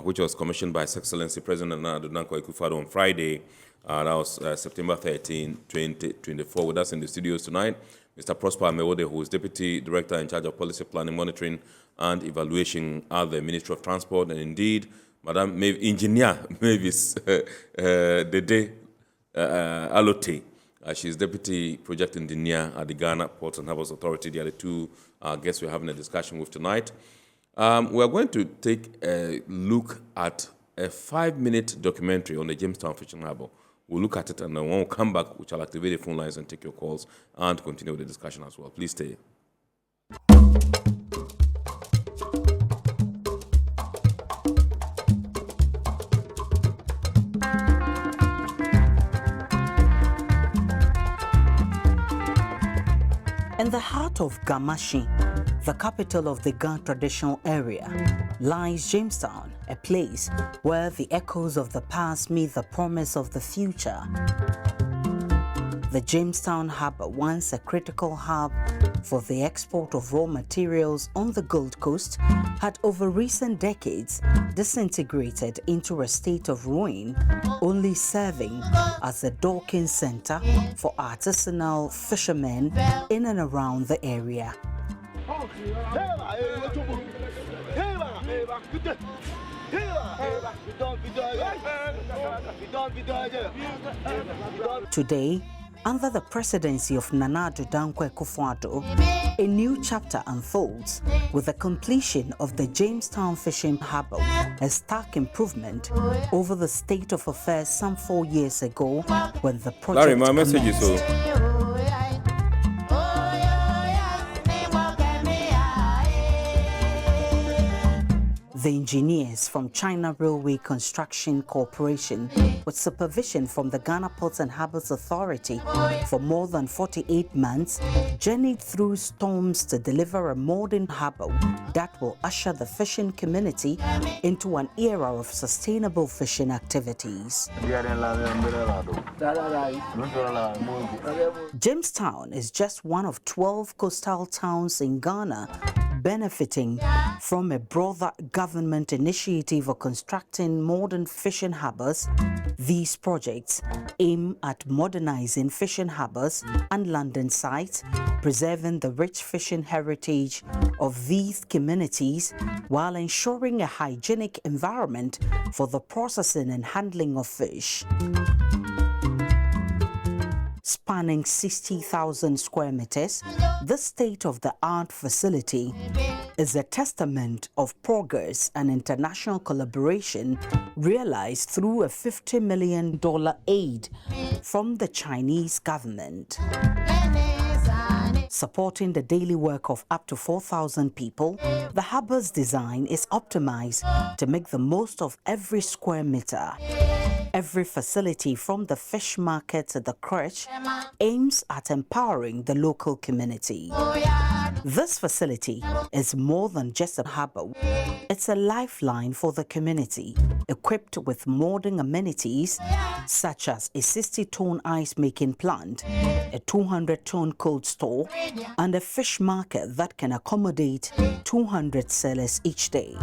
which was commissioned by His Excellency President Akufo-Addo on Friday. That was September 13, 2024. With us in the studios tonight, Mr. Prosper Amewode, who is Deputy Director in charge of Policy Planning, Monitoring, and Evaluation at the Ministry of Transport, and indeed, Madam Engineer Mavis Dede Alote. She's Deputy Project Engineer at the Ghana Ports and Harbours Authority. They are the two guests we're having a discussion with tonight. We're going to take a look at a 5-minute documentary on the Jamestown Harbor. We'll look at it, and then when we come back, we shall activate the phone lines and take your calls and continue with the discussion as well. Please stay. In the heart of Gamashi, the capital of the Ga traditional area, lies Jamestown, a place where the echoes of the past meet the promise of the future. The Jamestown Harbor, once a critical hub for the export of raw materials on the Gold Coast, had over recent decades disintegrated into a state of ruin, only serving as a docking center for artisanal fishermen in and around the area. Today, Under the presidency of Nana Addo Dankwa Akufo-Addo, a new chapter unfolds with the completion of the Jamestown Fishing Harbour, a stark improvement over the state of affairs some 4 years ago when the project Larry, my message is so. The engineers from China Railway Construction Corporation, with supervision from the Ghana Ports and Harbours Authority for more than 48 months, journeyed through storms to deliver a modern harbour that will usher the fishing community into an era of sustainable fishing activities. Jamestown is just one of 12 coastal towns in Ghana benefiting from a broader government initiative of constructing modern fishing harbours. These projects aim at modernizing fishing harbours and landing sites, preserving the rich fishing heritage of these communities while ensuring a hygienic environment for the processing and handling of fish. Spanning 60,000 square meters, this state-of-the-art facility is a testament of progress and international collaboration realized through a $50 million aid from the Chinese government. Supporting the daily work of up to 4,000 people, the harbor's design is optimized to make the most of every square meter. Every facility from the fish market to the crèche aims at empowering the local community. This facility is more than just a harbour. It's a lifeline for the community, equipped with modern amenities such as a 60-ton ice-making plant, a 200-ton cold store, and a fish market that can accommodate 200 sellers each day.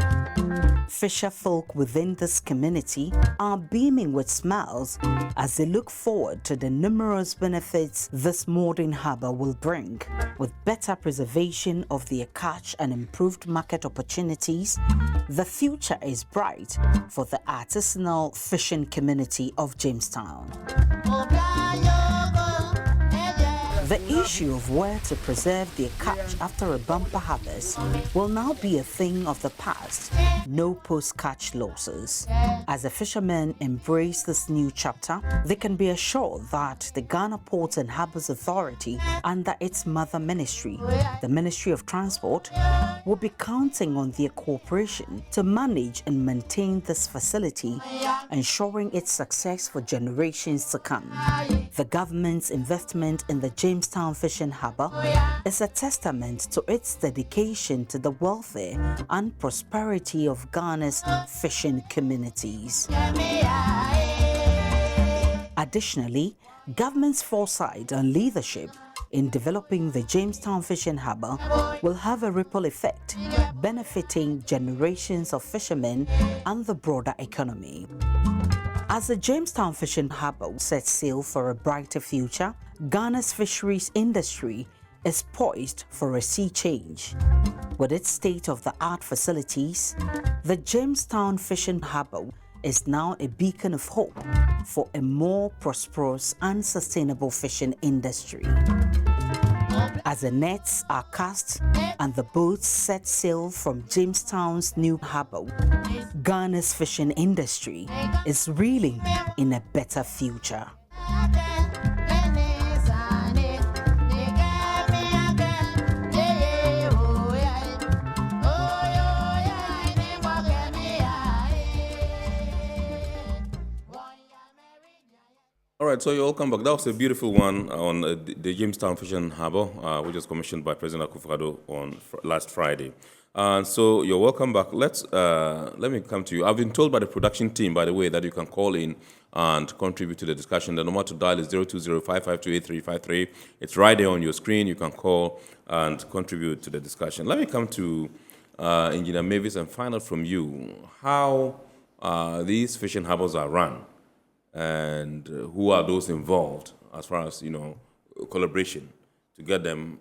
Fisher folk within this community are beaming with smiles as they look forward to the numerous benefits this modern harbour will bring. With better preservation of their catch and improved market opportunities, the future is bright for the artisanal fishing community of Jamestown. The issue of where to preserve their catch after a bumper harvest will now be a thing of the past. No post-catch losses. As the fishermen embrace this new chapter, they can be assured that the Ghana Ports and Harbours Authority, under its mother ministry, the Ministry of Transport, will be counting on their cooperation to manage and maintain this facility, ensuring its success for generations to come. The government's investment in the Jamestown Fishing Harbour is a testament to its dedication to the welfare and prosperity of Ghana's fishing communities. Additionally, government's foresight and leadership in developing the Jamestown Fishing Harbour will have a ripple effect, benefiting generations of fishermen and the broader economy. As the Jamestown Fishing Harbour sets sail for a brighter future, Ghana's fisheries industry is poised for a sea change. With its state-of-the-art facilities, the Jamestown Fishing Harbour is now a beacon of hope for a more prosperous and sustainable fishing industry. As the nets are cast and the boats set sail from Jamestown's new harbour, Ghana's fishing industry is reeling in a better future. All right, so you're welcome back. That was a beautiful one on the Jamestown Fishing Harbour, which was commissioned by President Akufo-Addo on last Friday. So you're welcome back. Let me come to you. I've been told by the production team, by the way, that you can call in and contribute to the discussion. The number to dial is 020-552-8353. It's right there on your screen. You can call and contribute to the discussion. Let me come to Engineer Mavis and find out from you how these fishing harbours are run, and who are those involved as far as, collaboration to get them,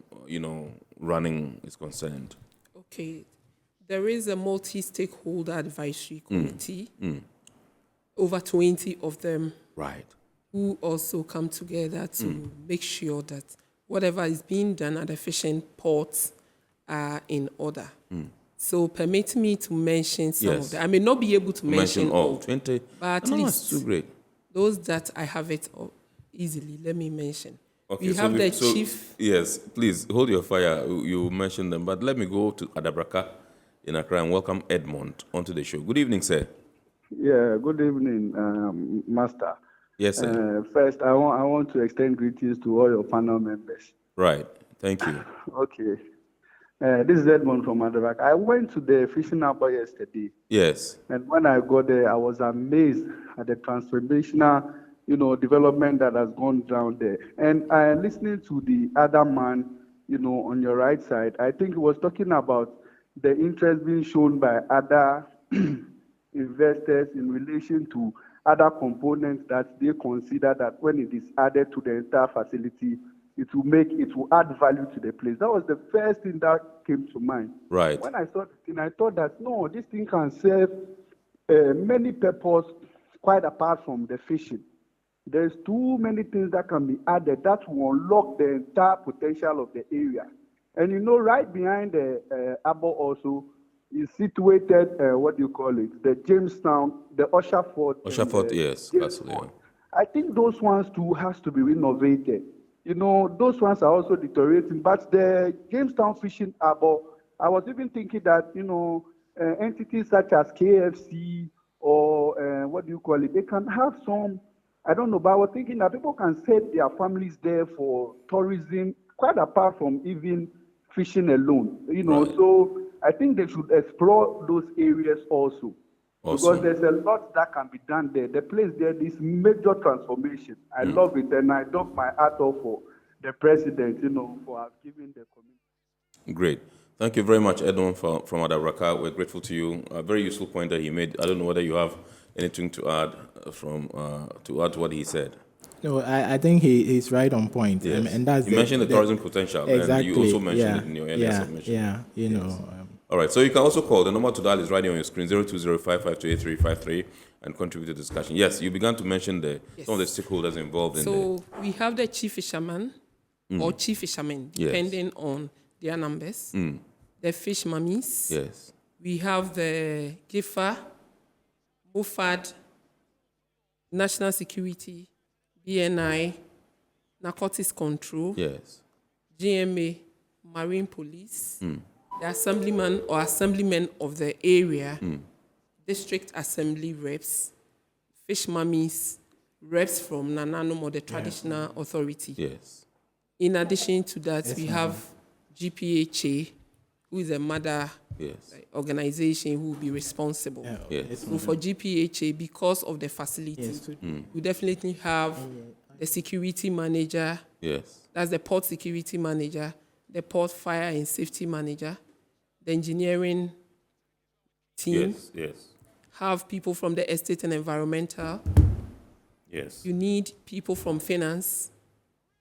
running is concerned. Okay. There is a multi-stakeholder advisory committee, over 20 of them. Right. who also come together to make sure that whatever is being done at the fishing ports are in order. So permit me to mention some of them. I may not be able to mention all, 20, but at least too great. those that I have it easily, let me mention. Okay, we have the chief. Yes, please hold your fire. You mentioned them, but let me go to Adabraka in Accra and welcome Edmond onto the show. Good evening, sir. Yeah, good evening, Master. Yes, sir. First, I want to extend greetings to all your panel members. Right. Thank you. Okay. This is Edmond from Adabraka. I went to the fishing harbor yesterday. Yes. And when I got there, I was amazed at the transformational, development that has gone down there. And listening to the other man, on your right side, I think he was talking about the interest being shown by other investors in relation to other components that they consider that when it is added to the entire facility, it will add value to the place. That was the first thing that came to mind. Right. When I saw the thing, I thought that no, this thing can serve many purposes quite apart from the fishing. There's too many things that can be added that will unlock the entire potential of the area. And right behind the Harbour also is situated, the Jamestown, the Usherford. Yes, absolutely. I think those ones too has to be renovated. Those ones are also deteriorating. But the Jamestown Fishing Harbour, I was even thinking that, entities such as KFC or they can have some, I don't know, but I was thinking that people can set their families there for tourism, quite apart from even fishing alone. Right. So I think they should explore those areas also. Because there's a lot that can be done there. The place there, this major transformation. I love it, and I doff my hat off for the president, for giving the community. Great. Thank you very much, Edmond from Adabraka. We're grateful to you. A very useful point that he made. I don't know whether you have anything to add to what he said. No, I think he's right on point. Yes. And that's you mentioned the tourism potential, exactly. and you also mentioned it in your earlier submission. Yeah, All right, so you can also call. The number to dial is right on your screen, 02055283353, and contribute to the discussion. Yes, you began to mention some of the stakeholders involved in So we have the chief fisherman or chief fishermen, depending on their numbers. The fish mummies. Yes. We have the GIFA, MOFAD, National Security, BNI, Narcotics Control, GMA, Marine Police, the assemblyman or assemblymen of the area, district assembly reps, fish mummies, reps from Nananom or the traditional authority. Yes. In addition to that, we have GPHA, who is a mother organization who will be responsible. So for GPHA, because of the facility, we definitely have the security manager, that's the port security manager, the port fire and safety manager, the engineering team, have people from the estate and environmental. You need people from finance.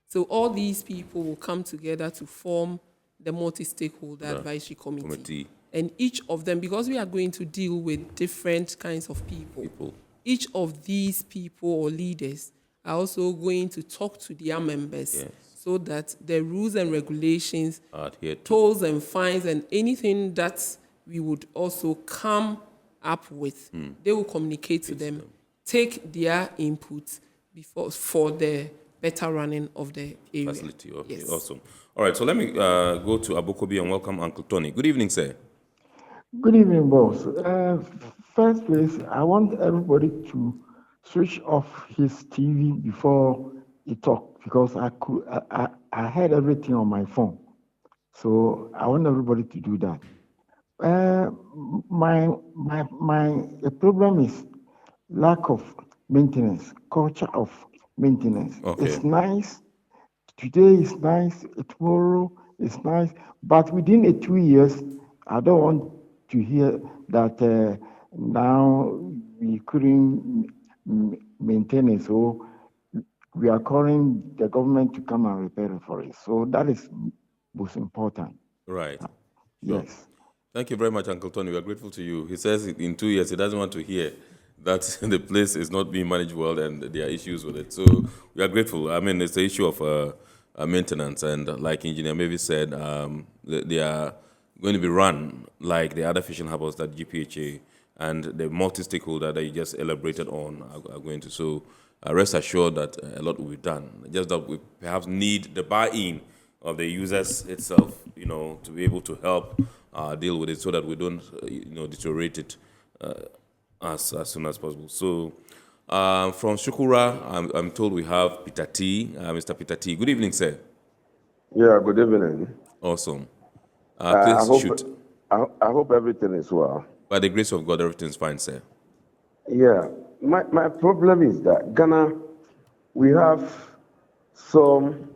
So all these people will come together to form the multi-stakeholder advisory committee. And each of them, because we are going to deal with different kinds of people, each of these people or leaders are also going to talk to their members so that the rules and regulations, tolls and fines and anything that we would also come up with, they will communicate to them, take their input for the better running of the area. Facility. Okay, awesome. All right, so let me go to Abokobi and welcome Uncle Tony. Good evening, sir. Good evening, boss. First place, I want everybody to switch off his TV before he talk because I had everything on my phone. So I want everybody to do that. The problem is lack of maintenance, culture of maintenance. It's nice. Today is nice. Tomorrow is nice. But within 2 years, I don't want to hear that now we couldn't maintain it. So we are calling the government to come and repair it for it. So that is most important. Right. Yes. Thank you very much, Uncle Tony. We are grateful to you. He says in 2 years he doesn't want to hear that the place is not being managed well and there are issues with it. So we are grateful. I mean, it's the issue of maintenance, and like Engineer Mavis said, they are going to be run like the other fishing harbors that GPHA and the multi-stakeholder that you just elaborated on are going to. So rest assured that a lot will be done. Just that we perhaps need the buy-in of the users itself, to be able to help deal with it so that we don't, deteriorate it as soon as possible. So from Shukura, I'm told we have Peter T. Mr. Peter T. Good evening, sir. Yeah, good evening. Awesome. Please shoot. I hope everything is well. By the grace of God, everything's fine, sir. Yeah, my problem is that Ghana, we have some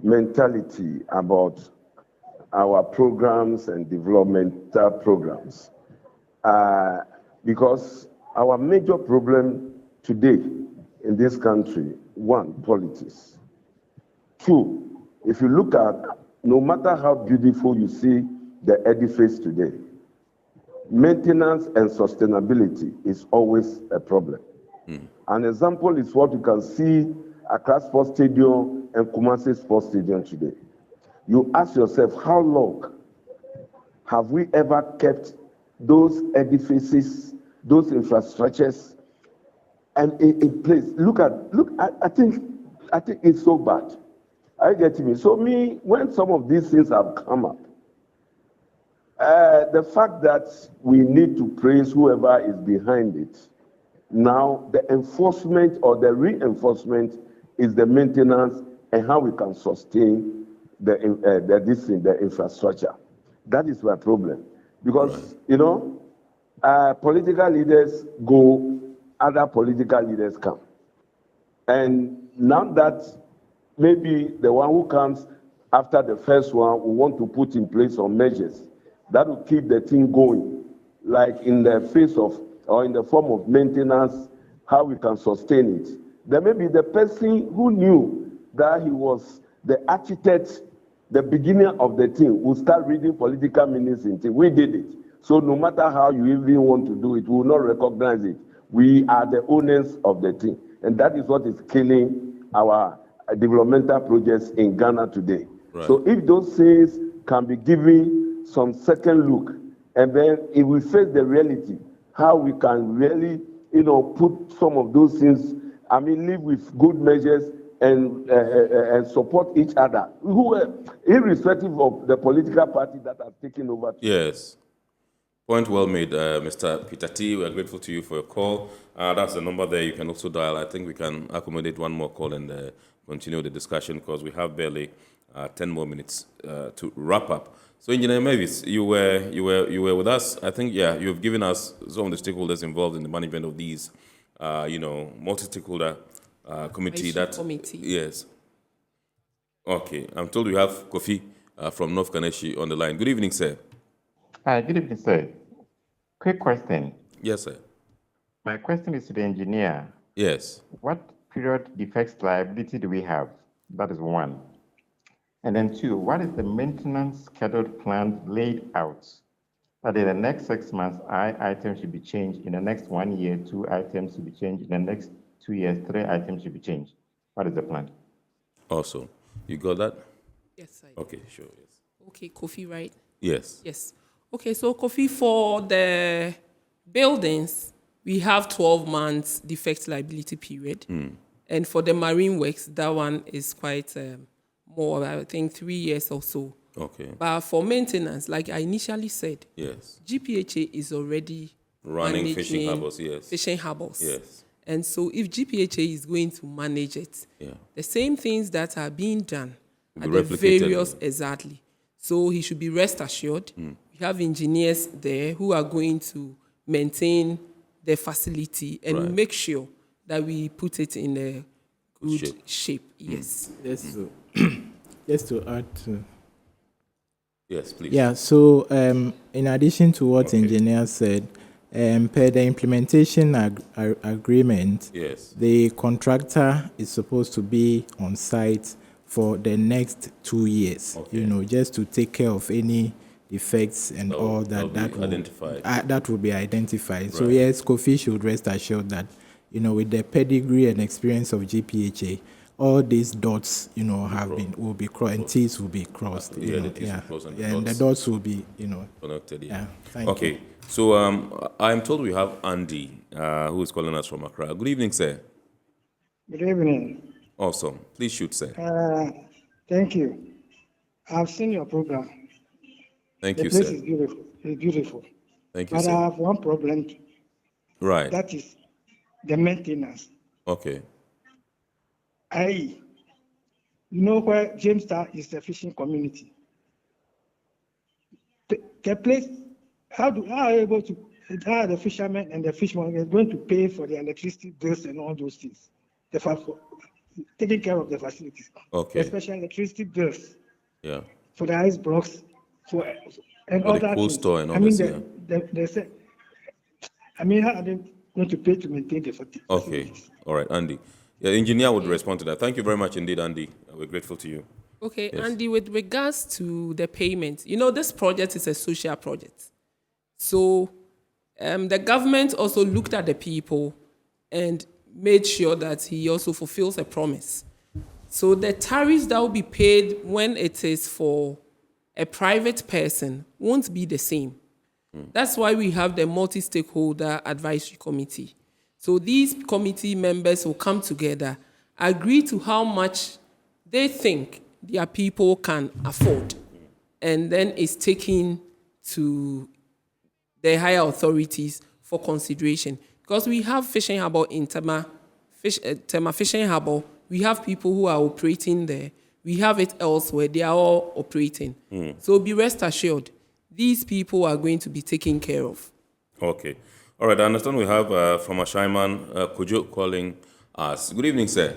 mentality about our programs and developmental programs. Because our major problem today in this country, one, politics. Two, if you look at, no matter how beautiful you see the edifice today, maintenance and sustainability is always a problem. An example is what you can see at Accra Sports Stadium and Kumasi Sports Stadium today. You ask yourself, how long have we ever kept those edifices, those infrastructures, and in place? Look, I think it's so bad. Are you getting me? So when some of these things have come up, the fact that we need to praise whoever is behind it. Now, the enforcement or the reinforcement is the maintenance and how we can sustain the infrastructure. That is my problem. Because, political leaders go, other political leaders come. And now that maybe the one who comes after the first one will want to put in place some measures that will keep the thing going, like in the face of, or in the form of maintenance, how we can sustain it. There may be the person who knew that he was the architect, the beginning of the thing, will start reading political meanings in things. We did it. So no matter how you even want to do it, we will not recognize it. We are the owners of the thing. And that is what is killing our developmental projects in Ghana today. Right. So if those things can be given some second look, and then if we face the reality, how we can really, put some of those things, live with good measures and support each other, irrespective of the political party that has taken over. Yes. Point well made, Mr. Peter T. We are grateful to you for your call. That's the number there. You can also dial. I think we can accommodate one more call and continue the discussion because we have barely 10 more minutes to wrap up. So, Engineer Mavis, you were with us. I think, you have given us some of the stakeholders involved in the management of these, multi-stakeholder committee. Committee. Yes. Okay. I'm told we have Kofi from North Kaneshi on the line. Good evening, sir. Hi, good evening, sir. Quick question. Yes, sir. My question is to the engineer. Yes. What period defects liability do we have? That is one. And then two, what is the maintenance scheduled plan laid out? That in the next 6 months, items should be changed. In the next 1 year, 2 items should be changed. In the next 2 years, 3 items should be changed. What is the plan? Awesome. You got that? Yes, I do. Okay, sure. Yes. Okay, Kofi, right? Yes. Yes. Okay, so Kofi, for the buildings, we have 12 months defect liability period. And for the marine works, that one is quite more, I think 3 years or so. Okay. But for maintenance, like I initially said, yes, GPHA is already running fishing harbors, yes. Fishing harbors. Yes. And so if GPHA is going to manage it, the same things that are being done at the various, exactly. So he should be rest assured. We have engineers there who are going to maintain the facility and make sure that we put it in a good shape. Yes. Just to add to. Yes, please. Yeah, so in addition to what engineer said, per the implementation agreement, the contractor is supposed to be on site for the next 2 years, just to take care of any effects and all that that will be identified. Right. So yes, Kofi should rest assured that, with the pedigree and experience of GPHA, all these dots, will be crossed, and T's will be crossed. And the dots will be, connected. Yeah. Thank Okay. you. So I'm told we have Andy, who is calling us from Accra. Good evening, sir. Good evening. Awesome. Please shoot, sir. Thank you. I've seen your program. Thank the you, place sir. is beautiful. It's beautiful. Thank you, but sir. I have one problem. Right. That is the maintenance. Okay. You know where Jamestown is a fishing community. The place, how are you able to, how the fishermen and the fishermen are going to pay for the electricity bills and all those things? Taking care of the facilities. Okay. Especially electricity bills. Yeah. For the ice blocks, and For all the that. cool store and all I mean, this, how are they going to pay to maintain the facilities? Okay. All right, Andy. Yeah, the engineer would respond to that. Thank you very much indeed, Andy. We're grateful to you. Okay, Yes. Andy, with regards to the payment, this project is a social project. So the government also looked at the people and made sure that he also fulfills a promise. So the tariffs that will be paid when it is for a private person won't be the same. That's why we have the multi-stakeholder advisory committee. So these committee members will come together, agree to how much they think their people can afford, and then it's taken to the higher authorities for consideration. Because we have fishing harbour in Tema Fishing Harbour, we have people who are operating there. We have it elsewhere. They are all operating. So be rest assured, these people are going to be taken care of. Okay. All right, I understand we have from a Shaiman Kojo calling us. Good evening, sir.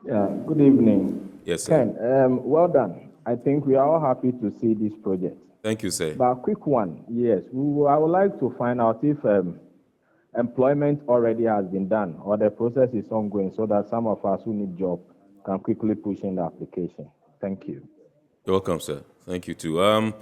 Yeah, good evening. Yes, sir. Ken, well done. I think we are all happy to see this project. Thank you, sir. But a quick one, yes. I would like to find out if employment already has been done or the process is ongoing so that some of us who need job can quickly push in the application. Thank you. You're welcome, sir. Thank you, too.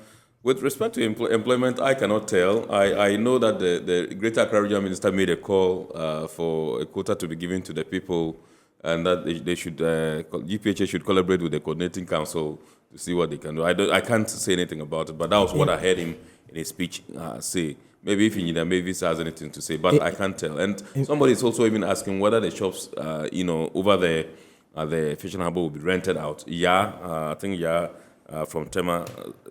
With respect to employment, I cannot tell. I know that the Greater Accra Regional Minister made a call for a quota to be given to the people, and that they should, GPHA should collaborate with the coordinating council to see what they can do. I can't say anything about it, but that was what I heard him in his speech say. Maybe if Engineer Mavis has anything to say, but I can't tell. And somebody is also even asking whether the shops, over there at the fishing harbour will be rented out. I think from Tema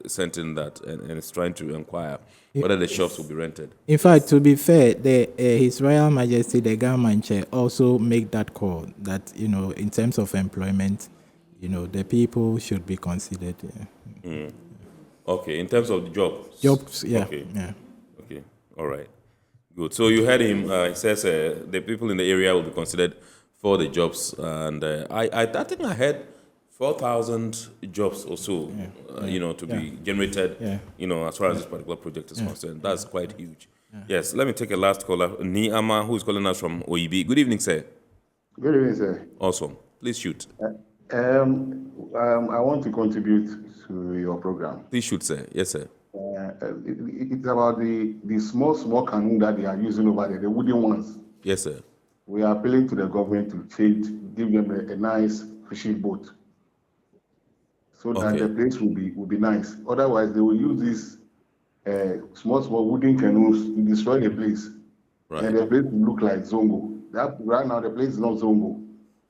sent in that and is trying to inquire whether the shops will be rented. In fact, to be fair, His Royal Majesty, the government chair, also make that call that, in terms of employment, the people should be considered. Yeah. Okay, in terms of the jobs? Jobs, yeah. Okay. Yeah. Okay, all right. Good. So you heard him. He says the people in the area will be considered for the jobs. And I think I heard 4,000 jobs or so, to be generated, as far as this particular project is concerned. That's quite huge. Yes, let me take a last caller, Niama, who is calling us from OEB. Good evening, sir. Good evening, sir. Awesome. Please shoot. I want to contribute to your program. Please shoot, sir. Yes, sir. It's about the small canoe that they are using over there, the wooden ones. Yes, sir. We are appealing to the government to give them a nice fishing boat, so that the place will be nice. Otherwise, they will use these small wooden canoes to destroy the place. Right. And the place will look like Zongo. Right now, the place is not Zongo.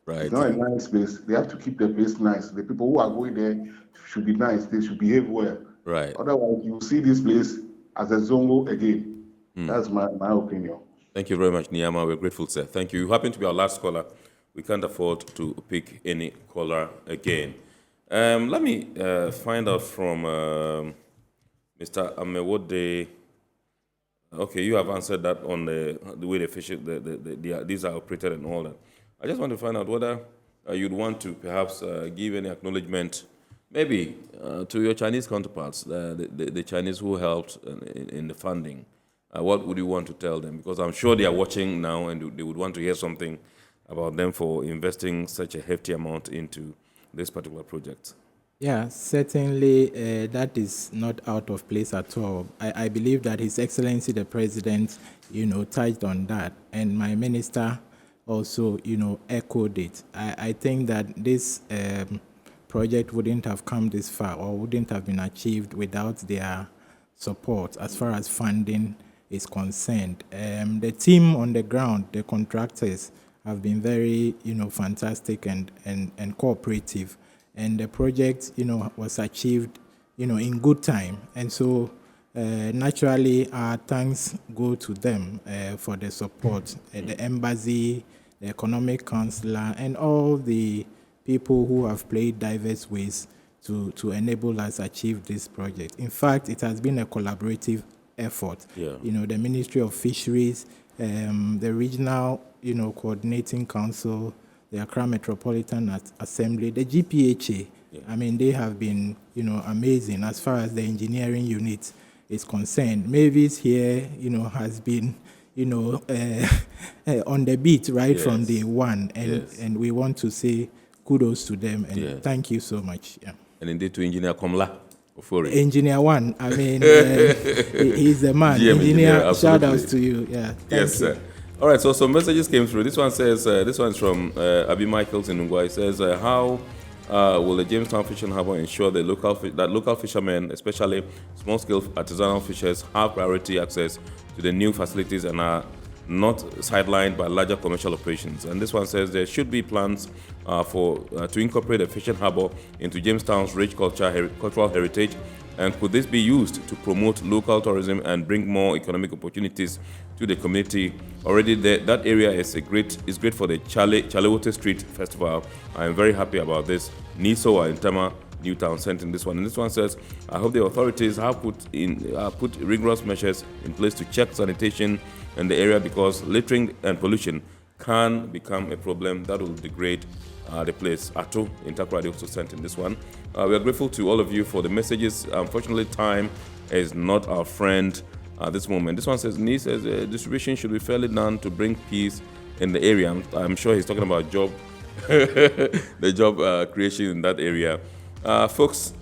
Right. It's not a nice place. They have to keep the place nice. The people who are going there should be nice. They should behave well. Right. Otherwise, you see this place as a Zongo again. That's my opinion. Thank you very much, Niama. We're grateful, sir. Thank you. You happen to be our last caller. We can't afford to pick any caller again. Let me find out from Mr. Amewode. Okay, you have answered that on the way the fish, these are operated and all that. I just want to find out whether you'd want to perhaps give any acknowledgement, maybe to your Chinese counterparts, the Chinese who helped in the funding. What would you want to tell them? Because I'm sure they are watching now and they would want to hear something about them for investing such a hefty amount into this particular project. Yeah, certainly that is not out of place at all. I believe that His Excellency the President, touched on that, and my minister also, echoed it. I think that this project wouldn't have come this far or wouldn't have been achieved without their support as far as funding is concerned. The team on the ground, the contractors, have been very, fantastic and cooperative. And the project, was achieved, in good time. And so, naturally, our thanks go to them for the support, the embassy, the economic counselor, and all the people who have played diverse ways to enable us achieve this project. In fact, it has been a collaborative effort. Yeah. The Ministry of Fisheries, the regional, coordinating council, the Accra Metropolitan Assembly, the GPHA. Yeah. I mean, they have been, amazing as far as the engineering unit is concerned. Mavis here, has been, on the beat right from day one, and we want to say kudos to them and thank you so much. Yeah. And indeed to Engineer Komla. Engineer One, I mean, he's the man. Engineer, shout outs to you. Yeah. Yes, sir. All right, so some messages came through. This one says, this one's from Abi Michaels in Ungwa. It says, how will the Jamestown Fishing Harbour ensure that local fishermen, especially small-scale artisanal fishers, have priority access to the new facilities and are not sidelined by larger commercial operations? And this one says there should be plans to incorporate a fishing harbour into Jamestown's rich cultural heritage. And could this be used to promote local tourism and bring more economic opportunities to the community? Already that area is great for the Chalewote Street Festival. I am very happy about this. Nisoa in Tema, Newtown sent in this one. And this one says, I hope the authorities have put rigorous measures in place to check sanitation in the area, because littering and pollution can become a problem that will degrade the place. Atu in Takoradi also sent in this one. We are grateful to all of you for the messages. Unfortunately, time is not our friend at this moment. This one says, distribution should be fairly done to bring peace in the area. I'm sure he's talking about job, the job creation in that area. Folks,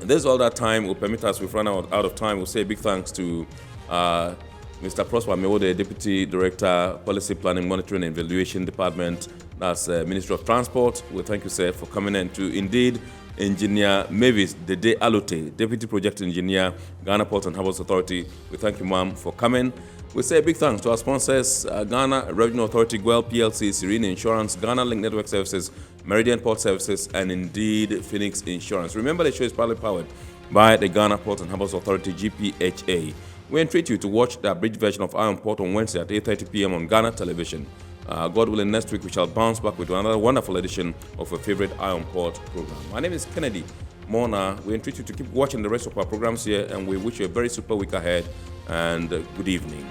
this is all that time will permit us. We've run out of time. We'll say big thanks to Mr. Prosper Mewo, the Deputy Director, Policy Planning, Monitoring and Evaluation Department. That's Ministry of Transport. We thank you, sir, for coming in. To indeed Engineer Mavis Dede Alote, Deputy Project Engineer, Ghana Port and Harbours Authority. We thank you, ma'am, for coming. We say big thanks to our sponsors, Ghana Revenue Authority, GOIL PLC, Serene Insurance, Ghana Link Network Services, Meridian Port Services, and indeed Phoenix Insurance. Remember, the show is partly powered by the Ghana Port and Harbours Authority, GPHA. We entreat you to watch the abridged version of Iron Port on Wednesday at 8:30 p.m. on Ghana Television. God willing, next week we shall bounce back with another wonderful edition of a favorite Iron Port program. My name is Kennedy Mona. We entreat you to keep watching the rest of our programs here, and we wish you a very super week ahead and good evening.